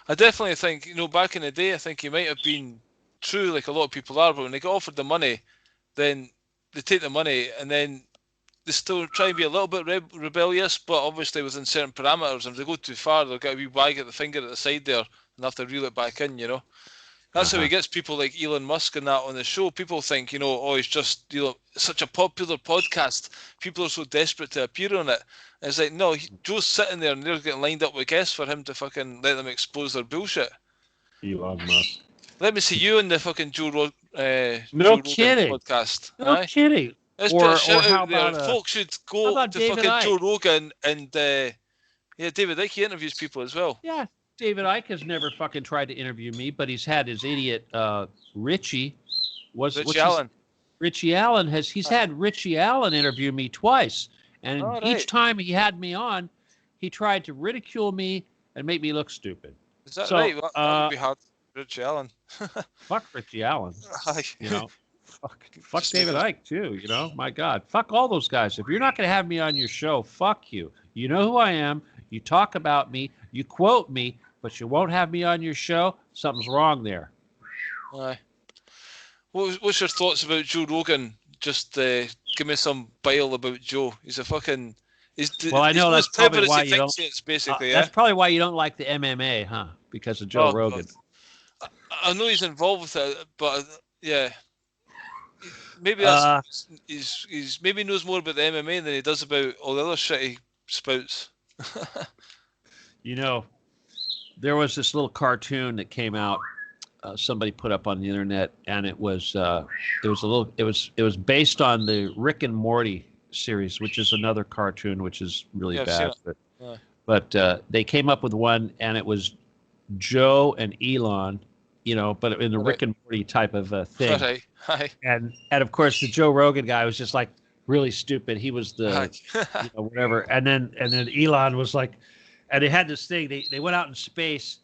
I definitely think, back in the day, I think he might have been true like a lot of people are, but when they got offered the money, then they take the money and then they still try and be a little bit rebellious, but obviously within certain parameters. And if they go too far, they'll get a wee wag at the finger at the side there and have to reel it back in, you know. That's how he gets people like Elon Musk and that on the show. People think, you know, oh, he's just, you know, such a popular podcast. People are so desperate to appear on it. And it's like, no, Joe's sitting there and they're getting lined up with guests for him to fucking let them expose their bullshit. Elon Musk. Let me see you on the fucking Joe Rogan podcast. No kidding. Let's or, put a shout how out there. about Folks should go to David fucking Icke? Joe Rogan and David Icke interviews people as well. Yeah, David Icke has never fucking tried to interview me, but he's had his idiot Richie. Richie Allen. Richie Allen he's had Richie Allen interview me twice, and each time he had me on, he tried to ridicule me and make me look stupid. Is that right? That would be hard. Richie Allen. Fuck Richie Allen. You know. Fuck David Icke too, you know. My God, fuck all those guys. If you're not going to have me on your show, fuck you. You know who I am. You talk about me. You quote me, but you won't have me on your show. Something's wrong there. Aye. What's your thoughts about Joe Rogan? Just give me some bile about Joe. He's a fucking. I know that's probably why you don't. Basically, that's probably why you don't like the MMA, huh? Because of Joe Rogan. I know he's involved with it, but yeah. Maybe that's he's maybe knows more about the MMA than he does about all the other shit he spouts. You know, there was this little cartoon that came out. Somebody put up on the internet, and it was based on the Rick and Morty series, which is another cartoon which is really bad. But they came up with one, and it was Joe and Elon. You know, but in the Rick and Morty type of thing. Right. Hi. And of course the Joe Rogan guy was just like really stupid. He was the whatever. And then Elon was like, and they had this thing. They went out in space,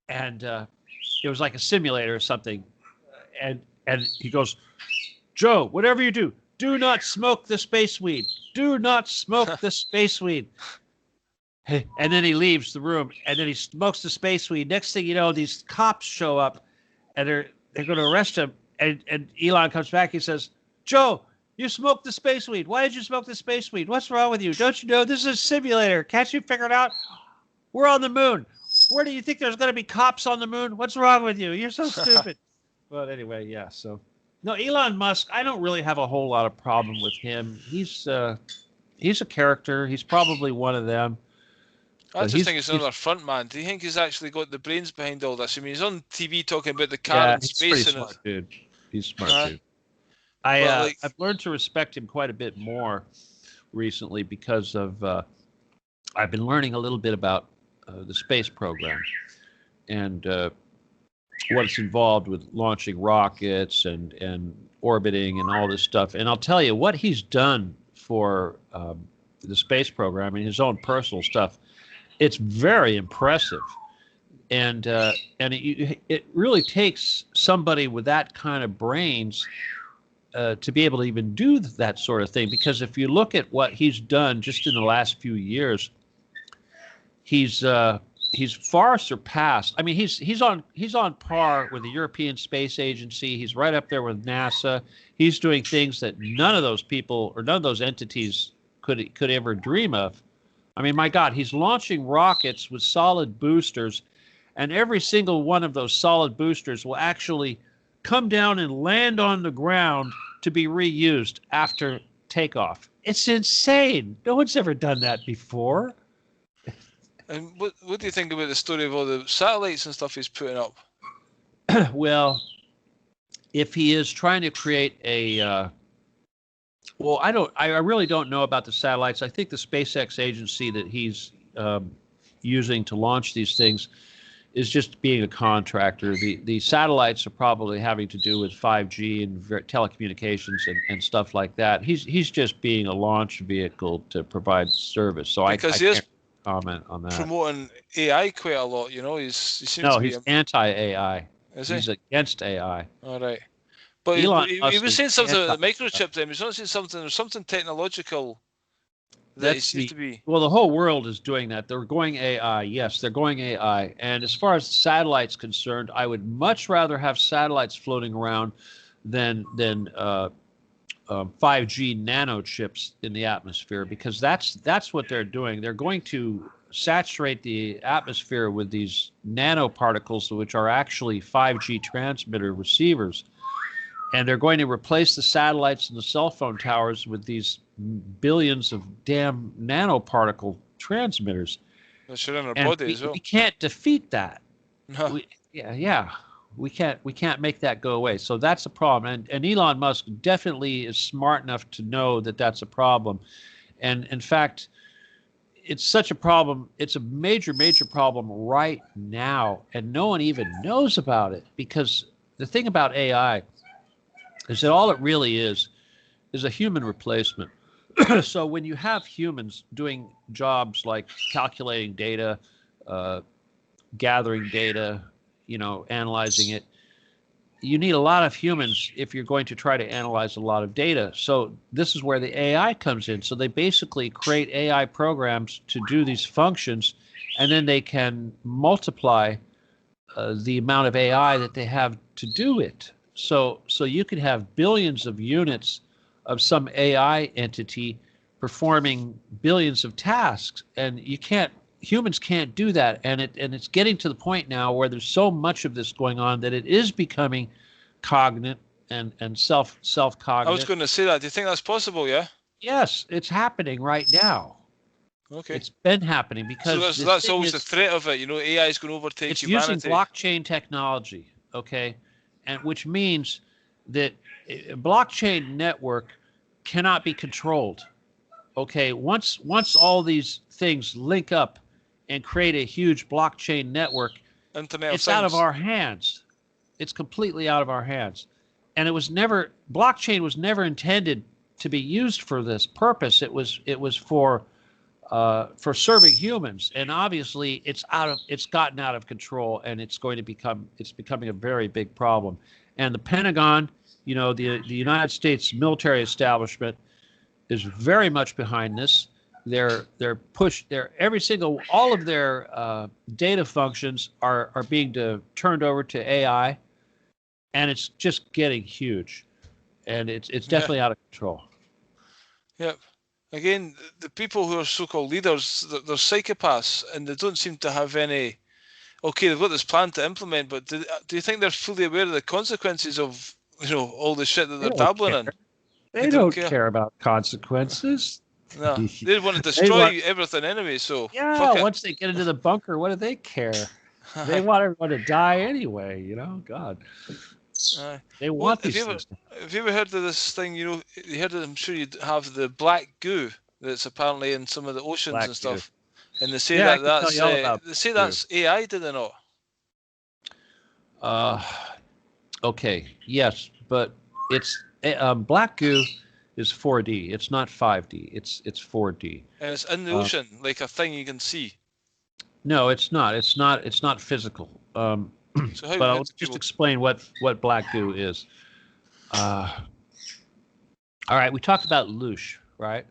and it was like a simulator or something. And he goes, Joe, whatever you do not smoke the space weed. Do not smoke the space weed. And then he leaves the room, and then he smokes the space weed. Next thing you know, these cops show up, and they're going to arrest him. And Elon comes back. He says, Joe, you smoked the space weed. Why did you smoke the space weed? What's wrong with you? Don't you know this is a simulator? Can't you figure it out? We're on the moon. Where do you think there's going to be cops on the moon? What's wrong with you? You're so stupid. But anyway, yeah. So, no, Elon Musk, I don't really have a whole lot of problem with him. He's a character. He's probably one of them. I just think he's another front man. Do you think he's actually got the brains behind all this? I mean, he's on TV talking about the car and space. He's smart, dude. He's smart, dude. I've learned to respect him quite a bit more recently because of I've been learning a little bit about the space program and what's involved with launching rockets and orbiting and all this stuff. And I'll tell you what he's done for the space program and his own personal stuff. It's very impressive, and it really takes somebody with that kind of brains to be able to even do that sort of thing. Because if you look at what he's done just in the last few years, he's far surpassed. I mean, he's on par with the European Space Agency. He's right up there with NASA. He's doing things that none of those people or none of those entities could ever dream of. I mean, my God, he's launching rockets with solid boosters, and every single one of those solid boosters will actually come down and land on the ground to be reused after takeoff. It's insane. No one's ever done that before. And what do you think about the story of all the satellites and stuff he's putting up? Well, if he is trying to create a I really don't know about the satellites. I think the SpaceX agency that he's using to launch these things is just being a contractor. The satellites are probably having to do with 5G and telecommunications and stuff like that. He's just being a launch vehicle to provide service. So I can't comment on that. Promoting AI quite a lot, you know. He's anti-AI. Is he? He's against AI. All right. But he was saying something about the microchip then. He's not saying something technological that it seems to be. Well, the whole world is doing that. They're going AI. Yes, they're going AI. And as far as satellites concerned, I would much rather have satellites floating around than 5G nanochips in the atmosphere, because that's what they're doing. They're going to saturate the atmosphere with these nanoparticles, which are actually 5G transmitter receivers, and they're going to replace the satellites and the cell phone towers with these billions of damn nanoparticle transmitters. That's in our And body as well. we can't defeat that. No. We can't make that go away. So that's a problem. And Elon Musk definitely is smart enough to know that that's a problem. And in fact, it's such a problem. It's a major, major problem right now. And no one even knows about it, because the thing about AI is that all it really is a human replacement. So when you have humans doing jobs like calculating data, gathering data, analyzing it, you need a lot of humans if you're going to try to analyze a lot of data. So this is where the AI comes in. So they basically create AI programs to do these functions, and then they can multiply the amount of AI that they have to do it. So you could have billions of units of some AI entity performing billions of tasks, and humans can't do that. And it's getting to the point now where there's so much of this going on that it is becoming cognate and self-cognate. I was going to say that. Do you think that's possible? Yeah. Yes, it's happening right now. Okay. It's been happening because so that's always the threat of it. AI is going to overtake humanity. It's using blockchain technology, okay, and which means that a blockchain network cannot be controlled. Okay, once all these things link up and create a huge blockchain network, it's out of our hands. It's completely out of our hands. And blockchain was never intended to be used for this purpose. It was for serving humans, and obviously it's gotten out of control, and it's becoming a very big problem. And the Pentagon, the United States military establishment is very much behind this. All of their data functions are being turned over to AI, and it's just getting huge, and it's definitely out of control. Yep. Again, the people who are so-called leaders, they're psychopaths, and they don't seem to have any. Okay, they've got this plan to implement, but do you think they're fully aware of the consequences of all the shit that they're dabbling in? They don't care about consequences. No, they want to destroy everything anyway. So once they get into the bunker, what do they care? They want everyone to die anyway. God. They want these things. Have you ever heard of this thing? You heard of? I'm sure you have the black goo that's apparently in some of the oceans and stuff. Goo. And they say that's AI. Do they not? Okay. Yes, but it's black goo is 4D. It's not 5D. It's 4D. And it's in the ocean, like a thing you can see. No, it's not. It's not physical. But I'll just explain what black goo is. All right, we talked about loosh, right?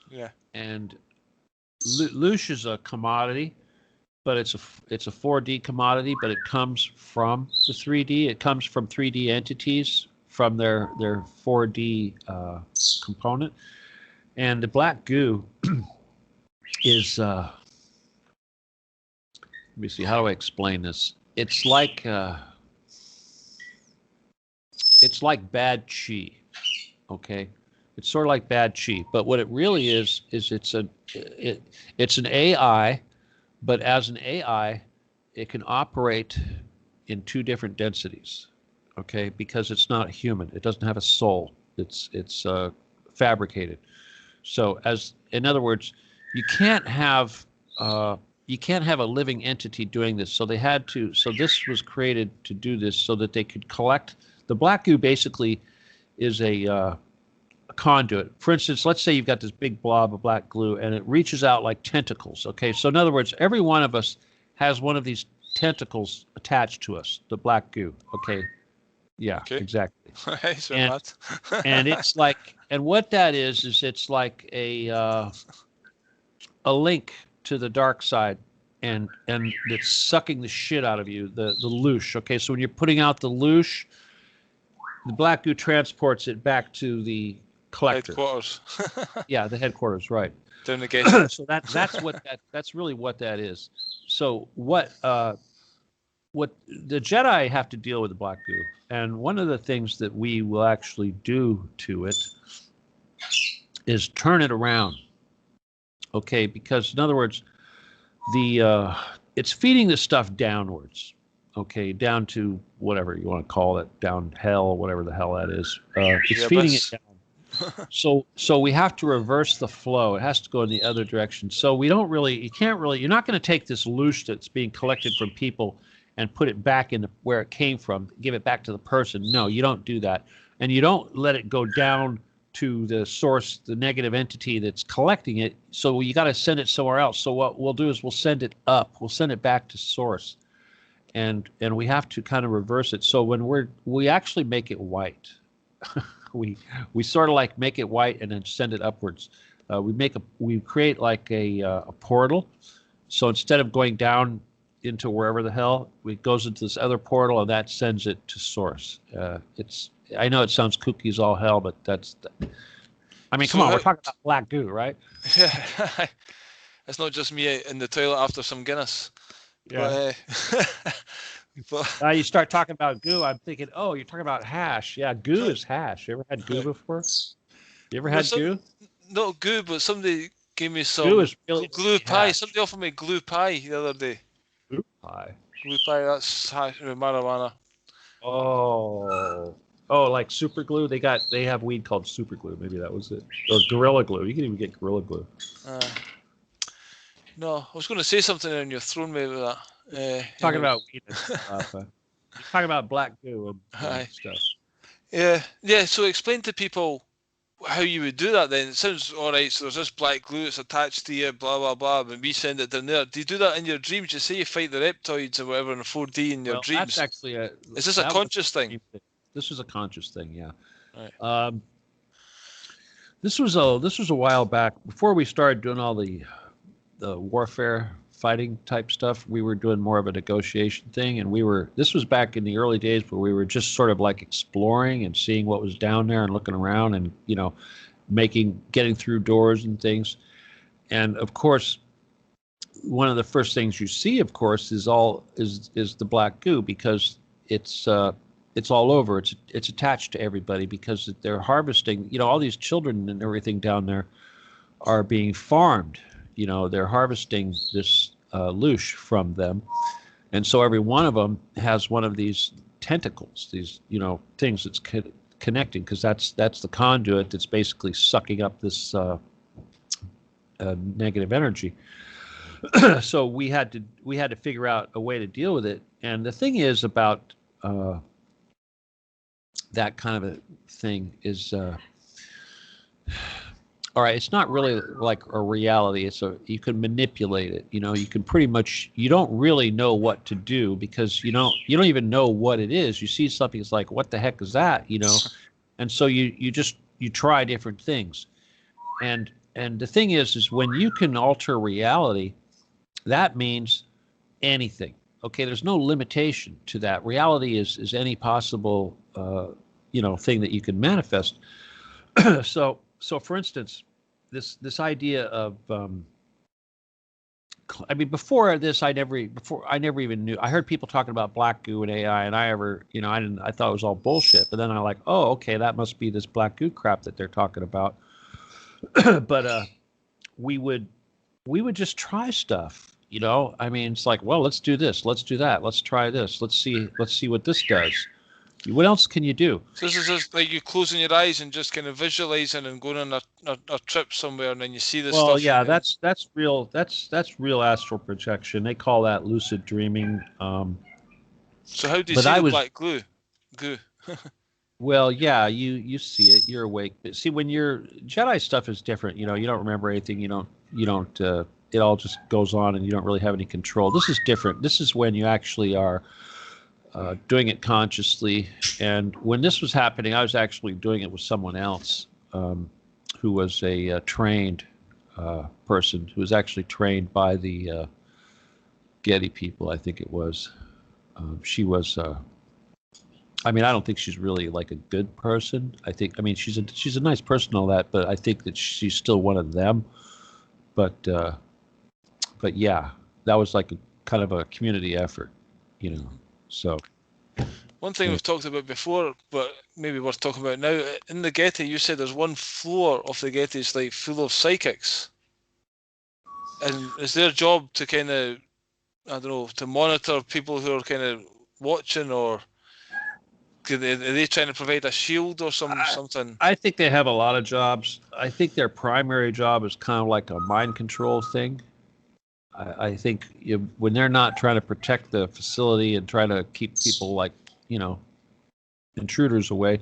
Yeah. And loosh is a commodity, but it's a 4D commodity, but it comes from the 3D. It comes from 3D entities from their 4D component. And the black goo is let me see, how do I explain this? It's like bad chi, okay? It's sort of like bad chi, but what it really is it's an AI, but as an AI, it can operate in two different densities, okay? Because it's not human. It doesn't have a soul. It's fabricated. So in other words, you can't have a living entity doing this. So this was created to do this so that they could collect. The black goo basically is a conduit. For instance, let's say you've got this big blob of black glue and it reaches out like tentacles. Okay. So in other words, every one of us has one of these tentacles attached to us, the black goo. Okay. Yeah, okay. Exactly. And it's like, and what that is it's like a link to the dark side, and it's sucking the shit out of you, the loosh. Okay, so when you're putting out the loosh, the black goo transports it back to the collector. Headquarters. Yeah, the headquarters, right. Down the gate. So that's really what that is. So what the Jedi have to deal with the black goo, and one of the things that we will actually do to it is turn it around. Okay, because in other words, the it's feeding the stuff downwards. Okay, down to whatever you want to call it, down hell, whatever the hell that is. It's feeding it down. So we have to reverse the flow. It has to go in the other direction. So we don't really, you can't really, you're not going to take this loose that's being collected from people and put it back in where it came from, give it back to the person. No, you don't do that. And you don't let it go down to the source, the negative entity that's collecting it. So you got to send it somewhere else. So what we'll do is we'll send it up. We'll send it back to source. And we have to kind of reverse it. So when we actually make it white. we sort of like make it white and then send it upwards. We create like a portal. So instead of going down into wherever the hell, it goes into this other portal and that sends it to source. I know it sounds kooky as all hell, but that's. I mean, come on, we're talking about black goo, right? Yeah, it's not just me in the toilet after some Guinness. Yeah. You start talking about goo, I'm thinking, oh, you're talking about hash. Yeah, goo is hash. You ever had goo before? You ever had goo? Not goo, but somebody gave me some goo is really glue pie. hash. Somebody offered me glue pie the other day. Glue pie? Glue pie, that's hash with marijuana. Oh, like super glue? They have weed called super glue. Maybe that was it. Or gorilla glue. You can even get gorilla glue. No, I was going to say something and you're throwing me with that. Talking about weed and stuff. You're talking about black goo and stuff. Yeah. So explain to people how you would do that then. It sounds all right. So there's this black glue, it's attached to you, blah, blah, blah, and we send it down there. Do you do that in your dreams? You say you fight the reptoids or whatever in 4D in your dreams. That's actually is this a conscious thing? This is a conscious thing, yeah. Right. This was a while back before we started doing all the warfare fighting type stuff. We were doing more of a negotiation thing, and this was back in the early days where we were just sort of like exploring and seeing what was down there and looking around and getting through doors and things. And of course, one of the first things you see, of course, is the black goo, because it's all over. It's attached to everybody because they're harvesting. All these children and everything down there are being farmed. They're harvesting this loosh from them, and so every one of them has one of these tentacles, these things that's connecting, because that's the conduit that's basically sucking up this negative energy. So we had to figure out a way to deal with it. And the thing is about that kind of a thing is. All right, it's not really like a reality. You can manipulate it. You can pretty much. You don't really know what to do because you don't even know what it is. You see something, it's like, what the heck is that? And so you try different things, and the thing is when you can alter reality, that means anything. Okay, there's no limitation to that. Reality is any possible thing that you can manifest. So, for instance, this idea of, before this, I never even knew. I heard people talking about black goo and AI, and I thought it was all bullshit. But then I'm like, oh, okay, that must be this black goo crap that they're talking about. But we would just try stuff. It's like, well, let's do this, let's do that, let's try this, let's see what this does. What else can you do? So this is just like you closing your eyes and just kind of visualizing and going on a trip somewhere, and then you see this stuff. Well, yeah, that's real. That's real astral projection. They call that lucid dreaming. So how do you see the black goo? Well, yeah, you see it. You're awake. But see, when you're Jedi stuff is different. You don't remember anything. You don't. It all just goes on, and you don't really have any control. This is different. This is when you actually are. Doing it consciously. And when this was happening, I was actually doing it with someone else who was a trained person who was actually trained by the Getty people, I think it was. She was I mean, I don't think she's really like a good person. I mean, she's a nice person, and all that, but I think that she's still one of them. But yeah, that was like a kind of a community effort, you know. So One thing yeah. we've talked about before, but maybe worth talking about now, in the Getty, you said there's one floor of the Getty is like full of psychics. And is their job to kind of, I don't know, to monitor people who are kind of watching, or are they trying to provide a shield or something? I think they have a lot of jobs. I think their primary job is kind of like a mind control thing. I think when they're not trying to protect the facility and trying to keep people like, you know, intruders away,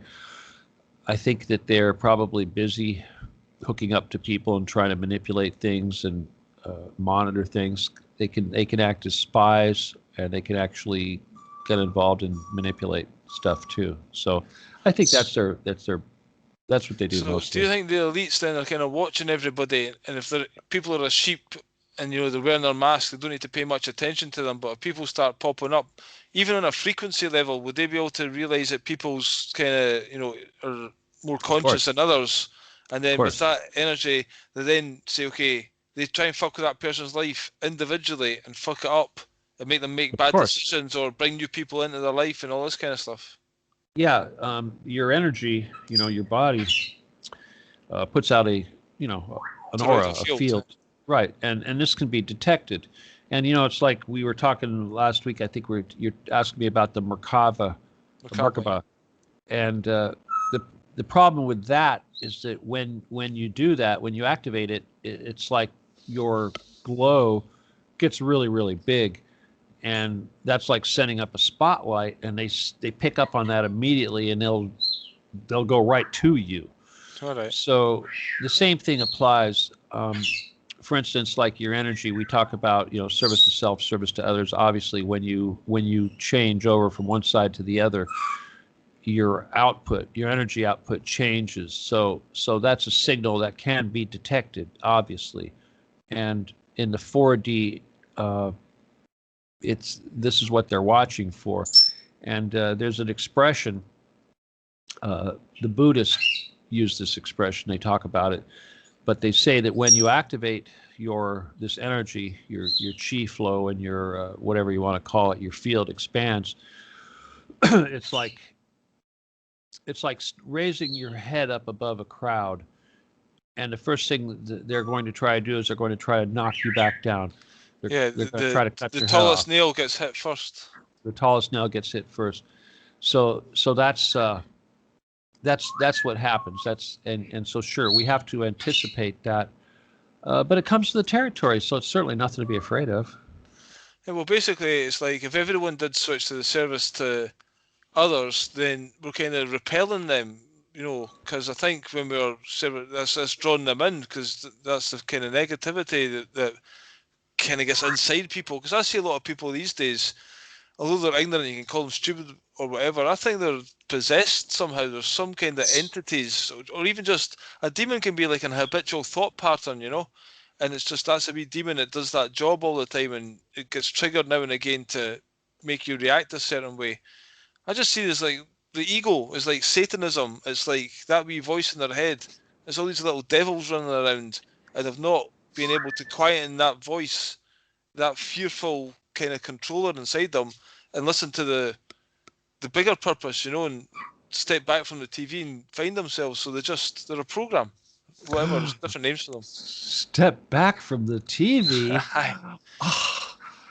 I think that they're probably busy hooking up to people and trying to manipulate things and monitor things. They can act as spies, and they can actually get involved and manipulate stuff too. So I think that's what they do So mostly. do you think the elites then are kind of watching everybody, and if people are a sheep and they're wearing their masks, they don't need to pay much attention to them, but if people start popping up, even on a frequency level, would they be able to realize that people's kind of are more conscious than others, and then with that energy they then say, okay, they try and fuck with that person's life individually and fuck it up and make them make bad decisions or bring new people into their life and all this kind of stuff? Yeah, your energy, your body puts out an aura, a field, right? And this can be detected. And it's like we were talking last week. I think you're asking me about the Merkaba, and the problem with that is that when you do that, when you activate it, it's like your glow gets really, really big, and that's like setting up a spotlight, and they pick up on that immediately, and they'll go right to you. All right. So the same thing applies. For instance, like your energy, we talk about service to self, service to others. Obviously, when you change over from one side to the other, your energy output changes. So that's a signal that can be detected, obviously. And in the 4D, this is what they're watching for. And there's an expression. The Buddhists use this expression. They talk about it, but they say that when you activate this energy, your chi flow, and your whatever you want to call it, your field expands. It's like raising your head up above a crowd, and the first thing they're going to try to do is they're going to try to knock you back down. They're going to try to cut your head off. The tallest nail gets hit first. The tallest nail gets hit first. So that's what happens. And so sure, we have to anticipate that, but it comes to the territory, so it's certainly nothing to be afraid of. Yeah, well, basically, it's like if everyone did switch to the service to others, then we're kind of repelling them, because I think when we're that's drawing them in, because that's the kind of negativity that kind of gets inside people. Because I see a lot of people these days, although they're ignorant, you can call them stupid or whatever, I think they're possessed somehow. There's some kind of entities, or even just a demon can be like an habitual thought pattern, and it's just that's a wee demon that does that job all the time, and it gets triggered now and again to make you react a certain way. I just see this like the ego is like Satanism. It's like that wee voice in their head. There's all these little devils running around, and they've not been able to quieten that voice, that fearful kind of controller inside them, and listen to the bigger purpose, and step back from the TV and find themselves. So they're a program, whatever. There's different names for them. Step back from the TV.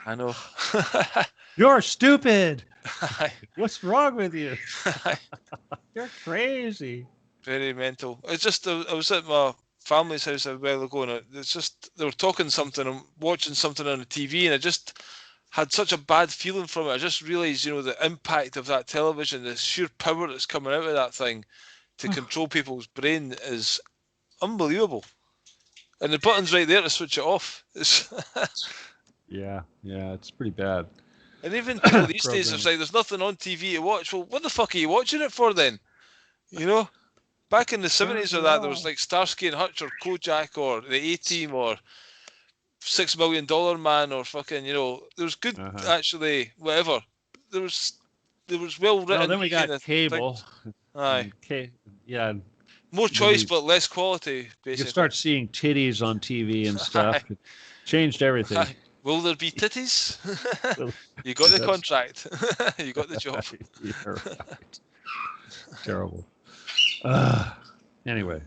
I know. You're stupid. What's wrong with you? You're crazy. Very mental. It's just I was at my family's house a while ago, and it's just they were talking something and watching something on the TV, and I just had such a bad feeling from it. I just realised, the impact of that television, the sheer power that's coming out of that thing to control people's brain is unbelievable. And the button's right there to switch it off. Yeah, it's pretty bad. And even people these days, it's like there's nothing on TV to watch. Well, what the fuck are you watching it for then? Back in the 70s or that, there was like Starsky and Hutch or Kojak or the A-Team or $6 Million Man or fucking, there was good, actually, whatever. There was there was well written. No, then we got kind of cable. things. Aye, Yeah. more Then choice but less quality, you basically. could start seeing titties on TV and stuff. Aye. It changed everything. Aye. Will there be titties? Well, You got the that's- contract. You got the job. You're right. Terrible. Anyway,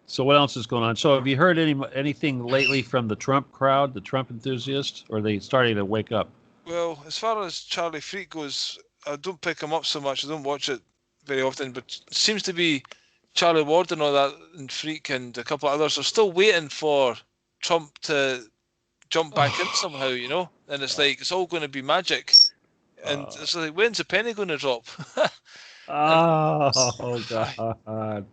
so what else is going on? So have you heard anything lately from the Trump crowd, the Trump enthusiasts, or are they starting to wake up? Well, as far as Charlie Freak goes, I don't pick him up so much. I don't watch it very often, but it seems to be Charlie Ward and all that, and Freak and a couple of others are still waiting for Trump to jump back in somehow, you know? And it's like, it's all going to be magic. And it's like, when's the penny going to drop? Oh, God.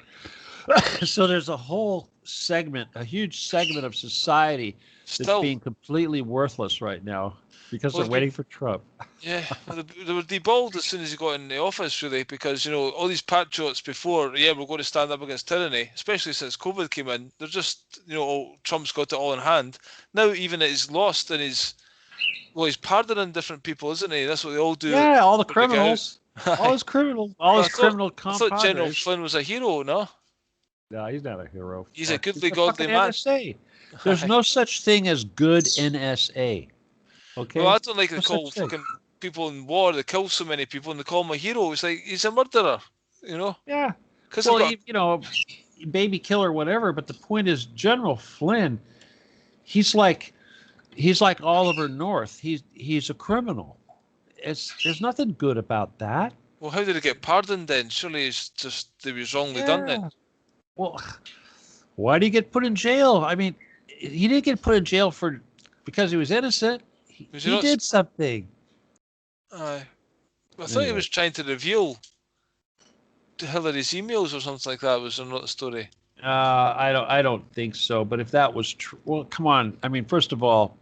So there's a whole segment, a huge segment of society that's Still, being completely worthless right now because Well, they're waiting for Trump. yeah, well, they were deballed as soon as he got in the office, really, because, you know, all these patriots before, yeah, we're going to stand up against tyranny, especially since COVID came in. They're just, you know, oh, Trump's got it all in hand. Now, even he's lost and he's pardoning different people, isn't he? That's what they all do. Yeah, all the when they get out. criminals. All his criminal I thought General compadres. Flynn was a hero, no? No, he's not a hero. He's a goodly, He's a godly fucking man. NSA. There's no such thing as good NSA. Okay. Well, I don't like to No call such thing. fucking people in war that kill so many people and they call him a hero. It's like, he's a murderer, you know? Yeah. Because Well, you know, baby killer, whatever. But the point is, General Flynn, he's like Oliver North. He's a criminal. There's nothing good about that. well, how did he get pardoned then? Surely it's just he was wrongly done then. Well, why did he get put in jail? I mean, he didn't get put in jail because he was innocent. He did something. I thought he was trying to reveal Hillary's emails or something like that. Was there not a story? I don't think so. But if that was true, well, come on. I mean, first of all,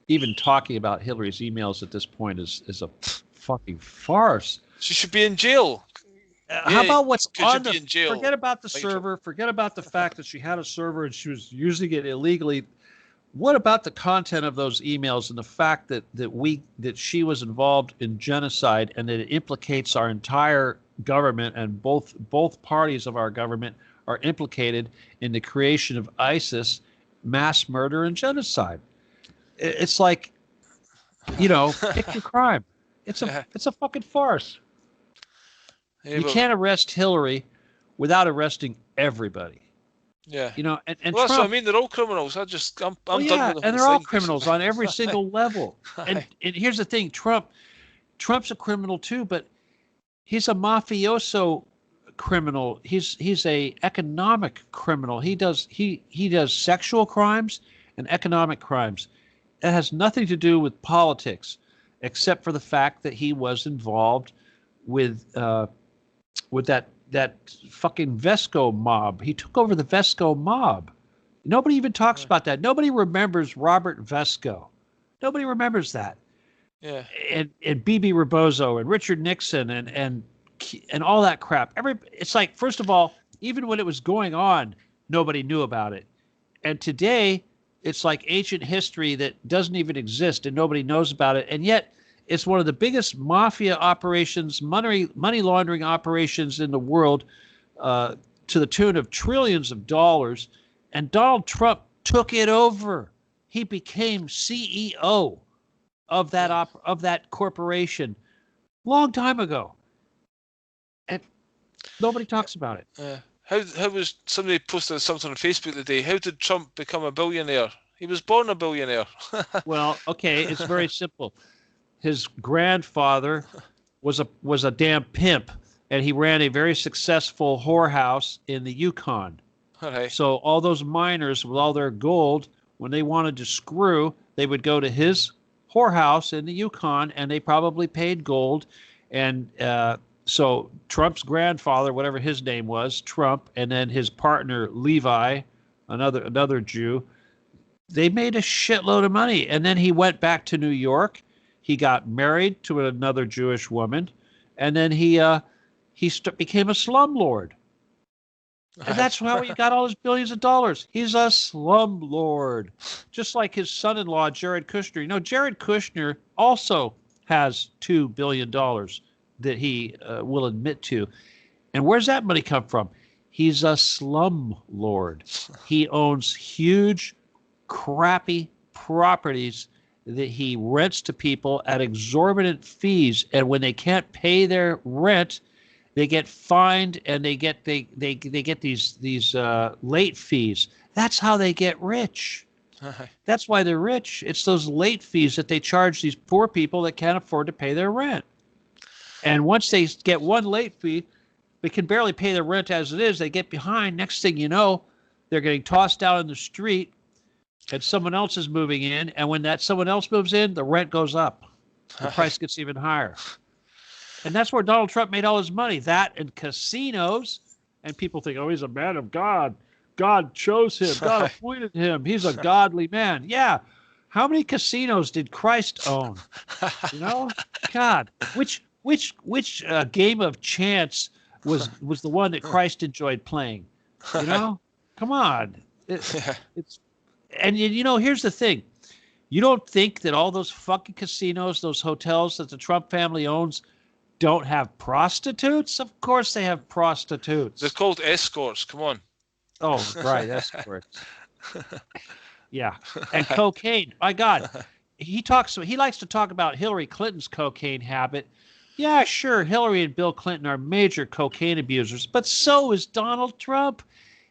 even talking about Hillary's emails at this point is a fucking farce. She should be in jail. How about what's on be in jail? Forget about the server. Forget about the fact that she had a server and she was using it illegally. What about the content of those emails and the fact that she was involved in genocide and that it implicates our entire government and both parties of our government are implicated in the creation of ISIS, mass murder and genocide? It's like, you know, pick your crime. It's a fucking farce. Yeah, you can't arrest Hillary without arresting everybody. Yeah. You know, and well, Trump, that's what I mean. They're all criminals. I'm done with the whole and they're all thing, criminals basically. on every single level. And here's the thing, Trump's a criminal too, but he's a mafioso criminal. He's a economic criminal. He does sexual crimes and economic crimes. It has nothing to do with politics, except for the fact that he was involved with that fucking Vesco mob. He took over the Vesco mob. Nobody even talks about that. Nobody remembers Robert Vesco. Nobody remembers that. Yeah. And Bibi Rebozo and Richard Nixon and all that crap. It's like, first of all, even when it was going on, nobody knew about it. And today, it's like ancient history that doesn't even exist and nobody knows about it. And yet, it's one of the biggest mafia operations, money laundering operations in the world, to the tune of trillions of dollars. And Donald Trump took it over. He became CEO of that corporation long time ago, and nobody talks about it. How was somebody posted something on Facebook today? How did Trump become a billionaire? He was born a billionaire. Well, okay, it's very simple. His grandfather was a damn pimp, and he ran a very successful whorehouse in the Yukon. Right. So all those miners with all their gold, when they wanted to screw, they would go to his whorehouse in the Yukon, and they probably paid gold. And so Trump's grandfather, whatever his name was, Trump, and then his partner Levi, another Jew, they made a shitload of money. And then he went back to New York. He got married to another Jewish woman, and then he became a slumlord. And that's how he got all his billions of dollars. He's a slumlord, just like his son-in-law, Jared Kushner. You know, Jared Kushner also has $2 billion, that he will admit to. And where's that money come from? He's a slum lord. He owns huge, crappy properties that he rents to people at exorbitant fees. And when they can't pay their rent, they get fined, and they get these late fees. That's how they get rich. That's why they're rich. It's those late fees that they charge these poor people that can't afford to pay their rent. And once they get one late fee, they can barely pay their rent as it is. They get behind. Next thing you know, they're getting tossed out in the street, and someone else is moving in. And when that someone else moves in, the rent goes up. The price gets even higher. And that's where Donald Trump made all his money. That and casinos. And people think, oh, he's a man of God. God chose him. God appointed him. He's a godly man. Yeah. How many casinos did Christ own? You know, God. Which game of chance was the one that Christ enjoyed playing? You know, come on. And you know, here's the thing. You don't think that all those fucking casinos, those hotels that the Trump family owns, don't have prostitutes? Of course they have prostitutes. They're called escorts. Come on. Oh, right, escorts. Yeah, and cocaine. My God, he likes to talk about Hillary Clinton's cocaine habit. Yeah, sure, Hillary and Bill Clinton are major cocaine abusers, but so is Donald Trump.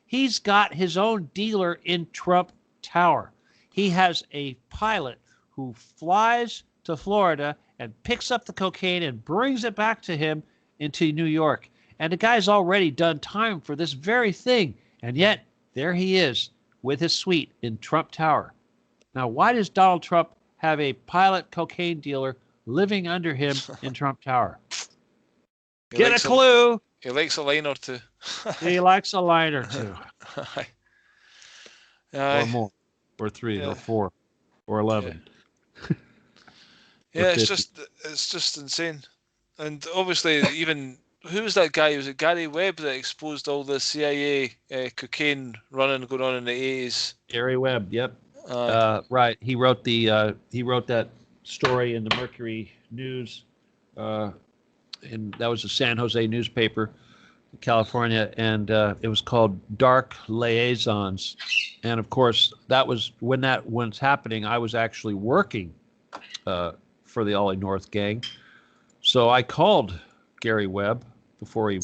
He's got his own dealer in Trump Tower. He has a pilot who flies to Florida and picks up the cocaine and brings it back to him into New York. And the guy's already done time for this very thing. And yet, there he is with his suite in Trump Tower. Now, why does Donald Trump have a pilot cocaine dealer living under him in Trump Tower? Get a clue. He likes a line or two. He likes a line or two. Or more. Or 3 or 4 or 11. Yeah, it's just insane. And obviously, even who was that guy? Was it Gary Webb that exposed all the CIA cocaine running going on in the 80s? Gary Webb, yep. Right. He wrote that story in the Mercury News, and that was a San Jose newspaper, California, and it was called Dark Liaisons. And of course, that was when that was happening. I was actually working for the Ollie North gang, so I called Gary Webb before he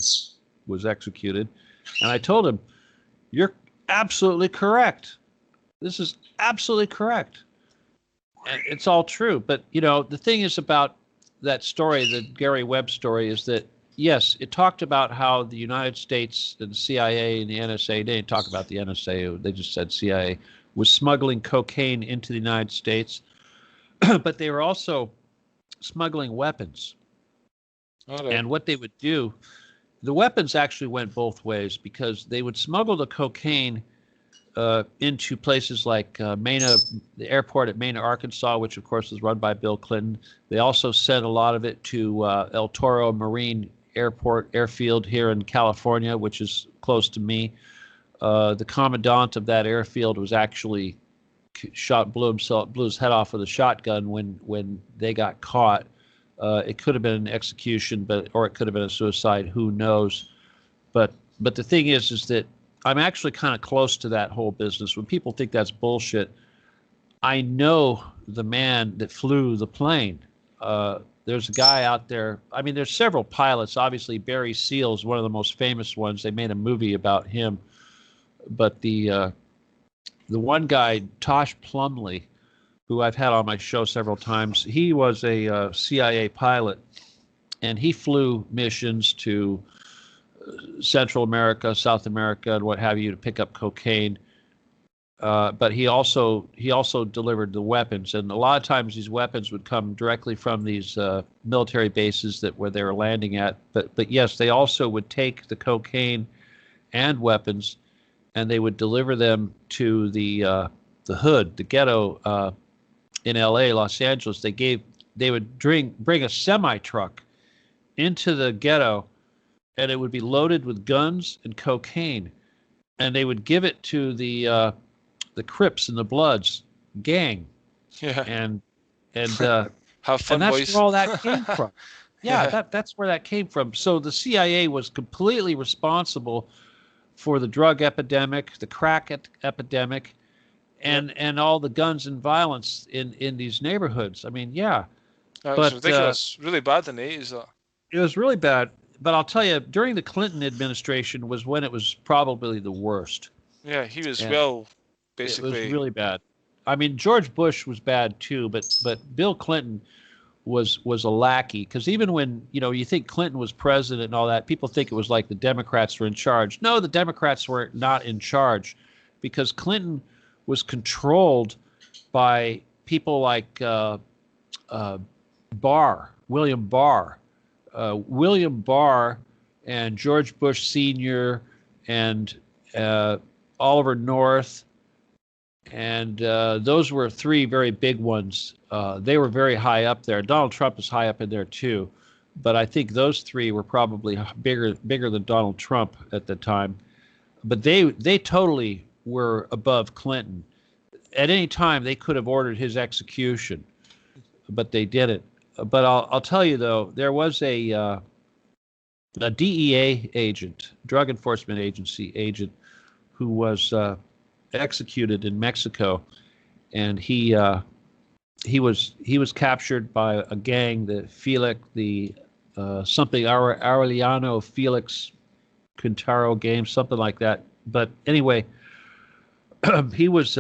was executed, and I told him, "You're absolutely correct. This is absolutely correct, and it's all true." But you know, the thing is about that story, the Gary Webb story, is that yes, it talked about how the United States and the CIA and the NSA, they didn't talk about the NSA, they just said CIA, was smuggling cocaine into the United States, but they were also smuggling weapons. Okay. And what they would do, the weapons actually went both ways, because they would smuggle the cocaine into places like Mena, the airport at Mena, Arkansas, which of course was run by Bill Clinton. They also sent a lot of it to El Toro Marine Airfield here in California, which is close to me. The commandant of that airfield was actually blew his head off with a shotgun when they got caught. It could have been an execution, or it could have been a suicide. Who knows? But the thing is that I'm actually kind of close to that whole business. When people think that's bullshit, I know the man that flew the plane. There's a guy out there. I mean, there's several pilots. Obviously, Barry Seals, one of the most famous ones. They made a movie about him. But the one guy, Tosh Plumley, who I've had on my show several times, he was a CIA pilot, and he flew missions to Central America, South America, and what have you, to pick up cocaine. But he also delivered the weapons, and a lot of times these weapons would come directly from these military bases where they were landing at. But yes, they also would take the cocaine and weapons, and they would deliver them to the hood, the ghetto in L.A., Los Angeles. They would bring a semi truck into the ghetto, and it would be loaded with guns and cocaine, and they would give it to the Crips and the Bloods gang. Yeah. And have fun, and that's boys. where all that came from. Yeah, that's where that came from. So the CIA was completely responsible for the drug epidemic, the crack epidemic, Yep. and all the guns and violence in these neighborhoods. I mean, yeah, It's but ridiculous. Really bad in the 80s, that. it was really bad. But I'll tell you, during the Clinton administration was when it was probably the worst. Yeah, he was, And well, it was basically. really bad. I mean, George Bush was bad too, but Bill Clinton was a lackey, because even when you think Clinton was president and all that, people think it was like the Democrats were in charge. No, the Democrats were not in charge, because Clinton was controlled by people like William Barr, and George Bush Sr. and Oliver North, and those were three very big ones. They were very high up there. Donald Trump is high up in there too, but I think those three were probably bigger than Donald Trump at the time. But they totally were above Clinton. At any time, they could have ordered his execution, but they didn't. But I'll tell you though, there was a DEA agent, Drug Enforcement Agency agent, who was executed in Mexico, and he was captured by a gang, the something Aureliano Felix Quintaro game, something like that. But anyway, he was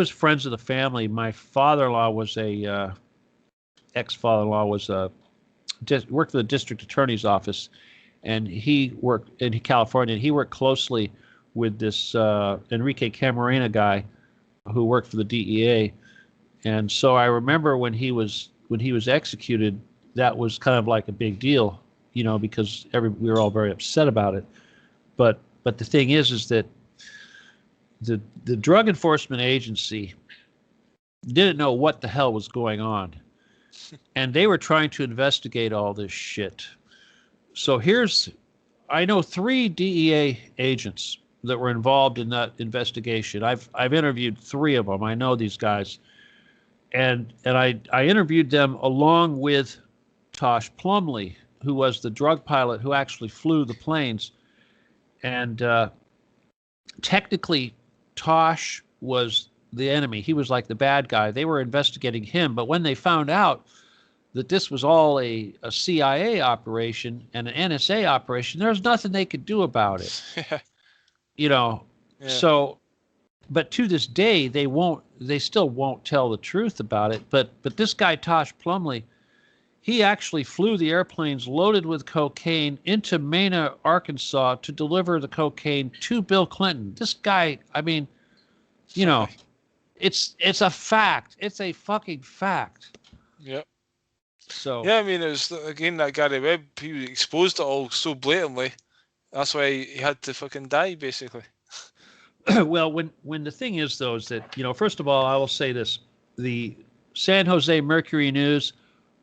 friends of the family. My father-in-law was ex-father-in-law was worked for the district attorney's office, and he worked in California, and he worked closely with this Enrique Camarena guy who worked for the DEA. And so I remember when he was executed, that was kind of like a big deal, because we were all very upset about it. But the thing is that the Drug Enforcement Agency didn't know what the hell was going on, and they were trying to investigate all this shit. So I know 3 DEA agents that were involved in that investigation. I've interviewed 3 of them. I know these guys. And I interviewed them along with Tosh Plumley, who was the drug pilot who actually flew the planes. And technically, Tosh was the enemy. He was like the bad guy. They were investigating him. But when they found out that this was all a CIA operation and an NSA operation, there was nothing they could do about it. Yeah. So, but to this day, they still won't tell the truth about it. But this guy, Tosh Plumley, he actually flew the airplanes loaded with cocaine into Mena, Arkansas, to deliver the cocaine to Bill Clinton. This guy, I mean, it's a fact. It's a fucking fact. Yep. So yeah, I mean, it was again that Gary Webb. He exposed it all so blatantly. That's why he had to fucking die, basically. Well, when the thing is though, is that first of all, I will say this: the San Jose Mercury News,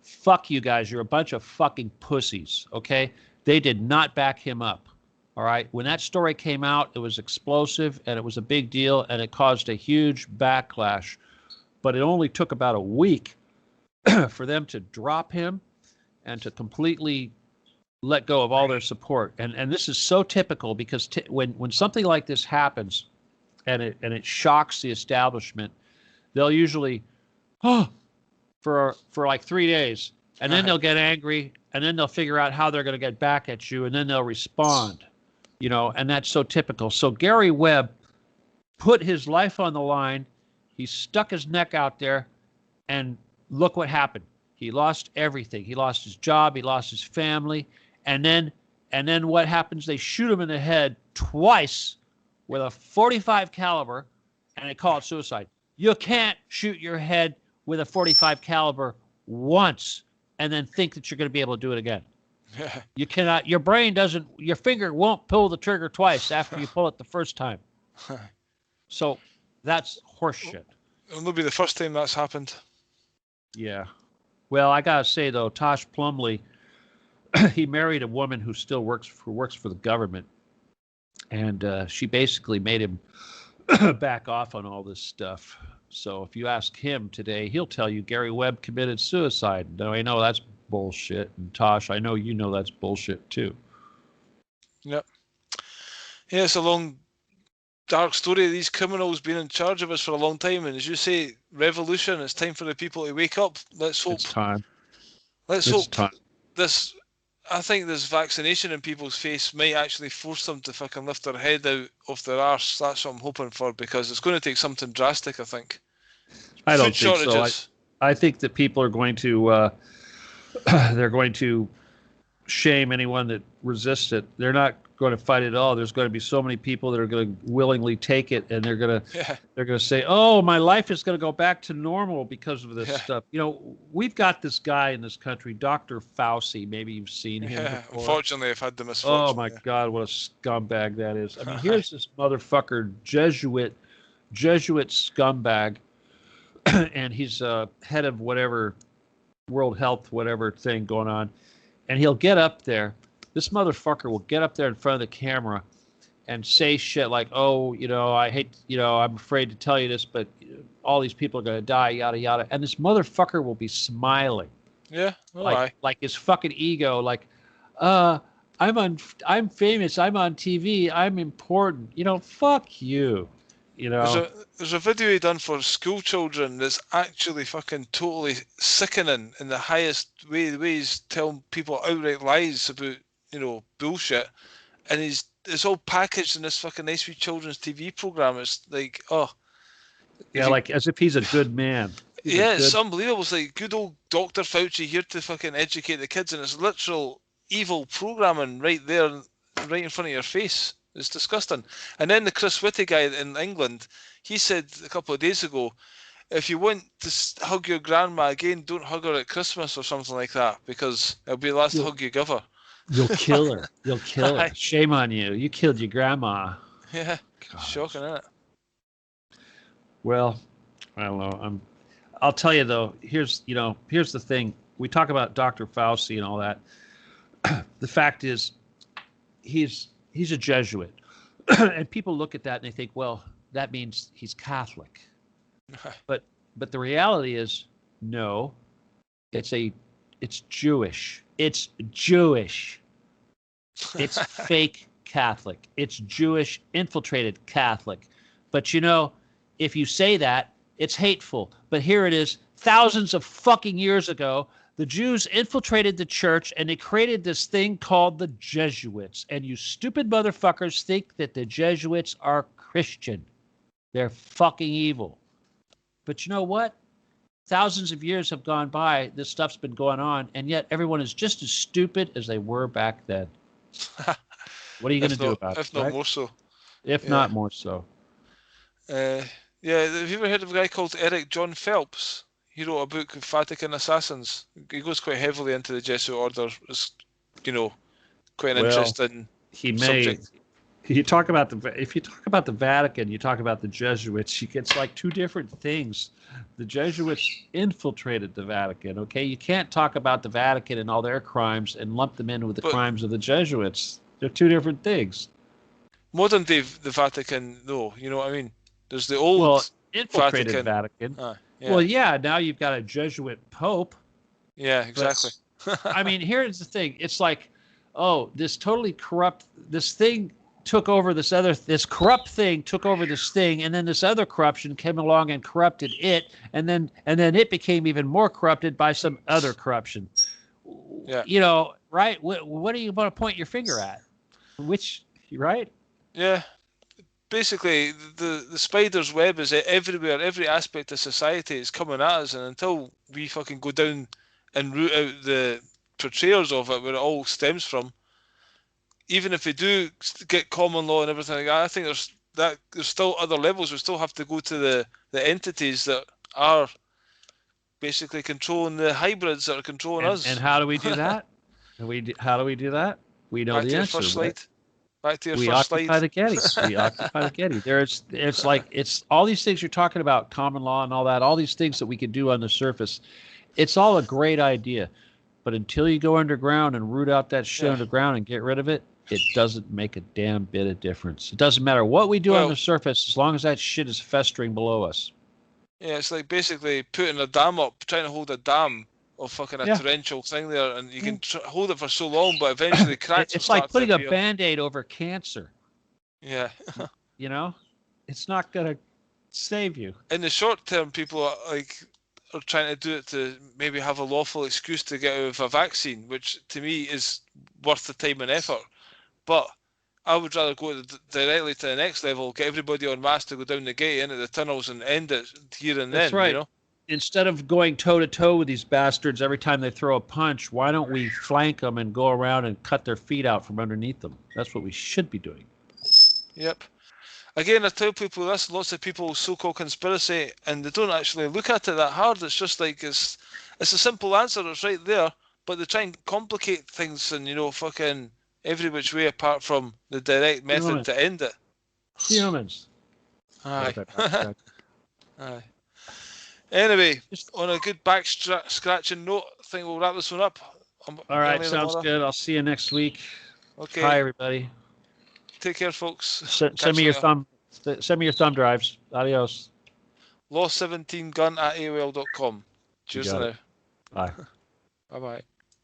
fuck you guys. You're a bunch of fucking pussies. Okay, they did not back him up. All right, when that story came out, it was explosive and it was a big deal and it caused a huge backlash. But it only took about a week for them to drop him and to completely let go of all their support. And this is so typical, because when something like this happens and it shocks the establishment, they'll usually for like 3 days, and then they'll get angry, and then they'll figure out how they're going to get back at you, and then they'll respond, and that's so typical. So Gary Webb put his life on the line. He stuck his neck out there, and look what happened. He lost everything. He lost his job. He lost his family. And then what happens? They shoot him in the head twice with a .45 caliber, and they call it suicide. You can't shoot your head with a .45 caliber once and then think that you're going to be able to do it again. You cannot. Your finger won't pull the trigger twice after you pull it the first time. So that's horseshit. It'll be the first time that's happened. Yeah. Well, I gotta say though, Tosh Plumley, he married a woman who still works for the government, and she basically made him back off on all this stuff. So if you ask him today, he'll tell you Gary Webb committed suicide. No, I know that's bullshit. And Tosh, I know you know that's bullshit too. Yep. Yeah, it's a long, dark story of these criminals being in charge of us for a long time. And as you say, revolution, it's time for the people to wake up. Let's hope. It's time. Let's It's hope time. this. I think this vaccination in people's face might actually force them to fucking lift their head out of their arse. That's what I'm hoping for, because it's going to take something drastic, I think. I don't Food think shortages. so. I think that people are going to they're going to shame anyone that resists it. They're not going to fight it at all. There's going to be so many people that are going to willingly take it, and they're going to say, "Oh, my life is going to go back to normal because of this stuff." You know, we've got this guy in this country, Dr. Fauci. Maybe you've seen him before. Unfortunately, I've had the misfortune. Oh my God, what a scumbag that is! I mean, here's this motherfucker, Jesuit scumbag, and he's head of whatever World Health whatever thing going on, and he'll get up there. This motherfucker will get up there in front of the camera and say shit like, "Oh, you know, I hate, you know, I'm afraid to tell you this, but all these people are going to die, yada yada." And this motherfucker will be smiling. Yeah, like his fucking ego, like, I'm famous, I'm on TV, I'm important. You know, fuck you. You know, there's a video he done for school children that's actually fucking totally sickening in the highest way. The way he's telling people outright lies about, you know, bullshit, and it's all packaged in this fucking nice wee children's TV program. It's like, yeah, like as if he's a good man. It's unbelievable. It's like good old Dr. Fauci here to fucking educate the kids, and it's literal evil programming right there, right in front of your face. It's disgusting. And then the Chris Whitty guy in England, he said a couple of days ago, if you want to hug your grandma again, don't hug her at Christmas or something like that, because it'll be the last hug you give her. You'll kill her. You'll kill her. Shame on you. You killed your grandma. Yeah. Gosh. Shocking, isn't it? Well, I don't know. I'll tell you though, here's the thing. We talk about Dr. Fauci and all that. The fact is, he's a Jesuit. And people look at that and they think, well, that means he's Catholic. But the reality is, no, it's Jewish. It's Jewish. It's fake Catholic. It's Jewish infiltrated Catholic. But you know, if you say that, it's hateful. But here it is, thousands of fucking years ago, the Jews infiltrated the church and they created this thing called the Jesuits. And you stupid motherfuckers think that the Jesuits are Christian. They're fucking evil. But you know what? Thousands of years have gone by. This stuff's been going on. And yet everyone is just as stupid as they were back then. What are you going to do about it? If not more so. If not more so. Yeah, have you ever heard of a guy called Eric John Phelps? He wrote a book, Vatican Assassins. He goes quite heavily into the Jesuit order. It's, you know, quite an interesting subject. If you talk about the Vatican, you talk about the Jesuits. It's like two different things. The Jesuits infiltrated the Vatican. Okay, you can't talk about the Vatican and all their crimes and lump them in with the crimes of the Jesuits. They're two different things. Modern day the Vatican, though, you know what I mean? There's the old infiltrated Vatican. Yeah. Well, yeah, now you've got a Jesuit Pope. Yeah, exactly. I mean, here's the thing. It's like, oh, this totally corrupt, this thing took over this corrupt thing took over this thing, and then this other corruption came along and corrupted it, and then it became even more corrupted by some other corruption. Yeah. You know, right? What do you want to point your finger at? Which, right? Yeah. Basically, the spider's web is everywhere. Every aspect of society is coming at us, and until we fucking go down and root out the portrayers of it, where it all stems from, even if we do get common law and everything like that, I think there's still other levels. We still have to go to the entities that are basically controlling the hybrids that are controlling us. And how do we do that? How do we do that? We know the answer. First slide. Back to your we first occupy slide. the Getty. We occupy the Getty. It's all these things you're talking about, common law and all that, all these things that we can do on the surface. It's all a great idea. But until you go underground and root out that shit underground and get rid of it, it doesn't make a damn bit of difference. It doesn't matter what we do on the surface as long as that shit is festering below us. Yeah, it's like basically putting a dam up, trying to hold a dam of fucking a Yeah. torrential thing there, and you can hold it for so long, but eventually cracks will It's like start putting to a appear. Band-Aid over cancer. Yeah. You know, it's not gonna save you. In the short term, people are trying to do it to maybe have a lawful excuse to get out of a vaccine, which to me is worth the time and effort. But I would rather go directly to the next level, get everybody on mass to go down the gate into the tunnels and end it here and That's then, right. Instead of going toe to toe with these bastards every time they throw a punch, why don't we flank them and go around and cut their feet out from underneath them? That's what we should be doing. Yep. Again, I tell people this, lots of people so-called conspiracy, and they don't actually look at it that hard. It's just like, it's a simple answer, it's right there, but they try and complicate things and, fucking every which way apart from the direct method to end it. Humans. Aye. Aye. Anyway, on a good back scratching note, I think we'll wrap this one up. All right, sounds good. I'll see you next week. Okay. Hi, everybody. Take care, folks. Send me your thumb. Send me your thumb drives. Adios. Law17gun@aol.com. Cheers now. Bye. Bye bye.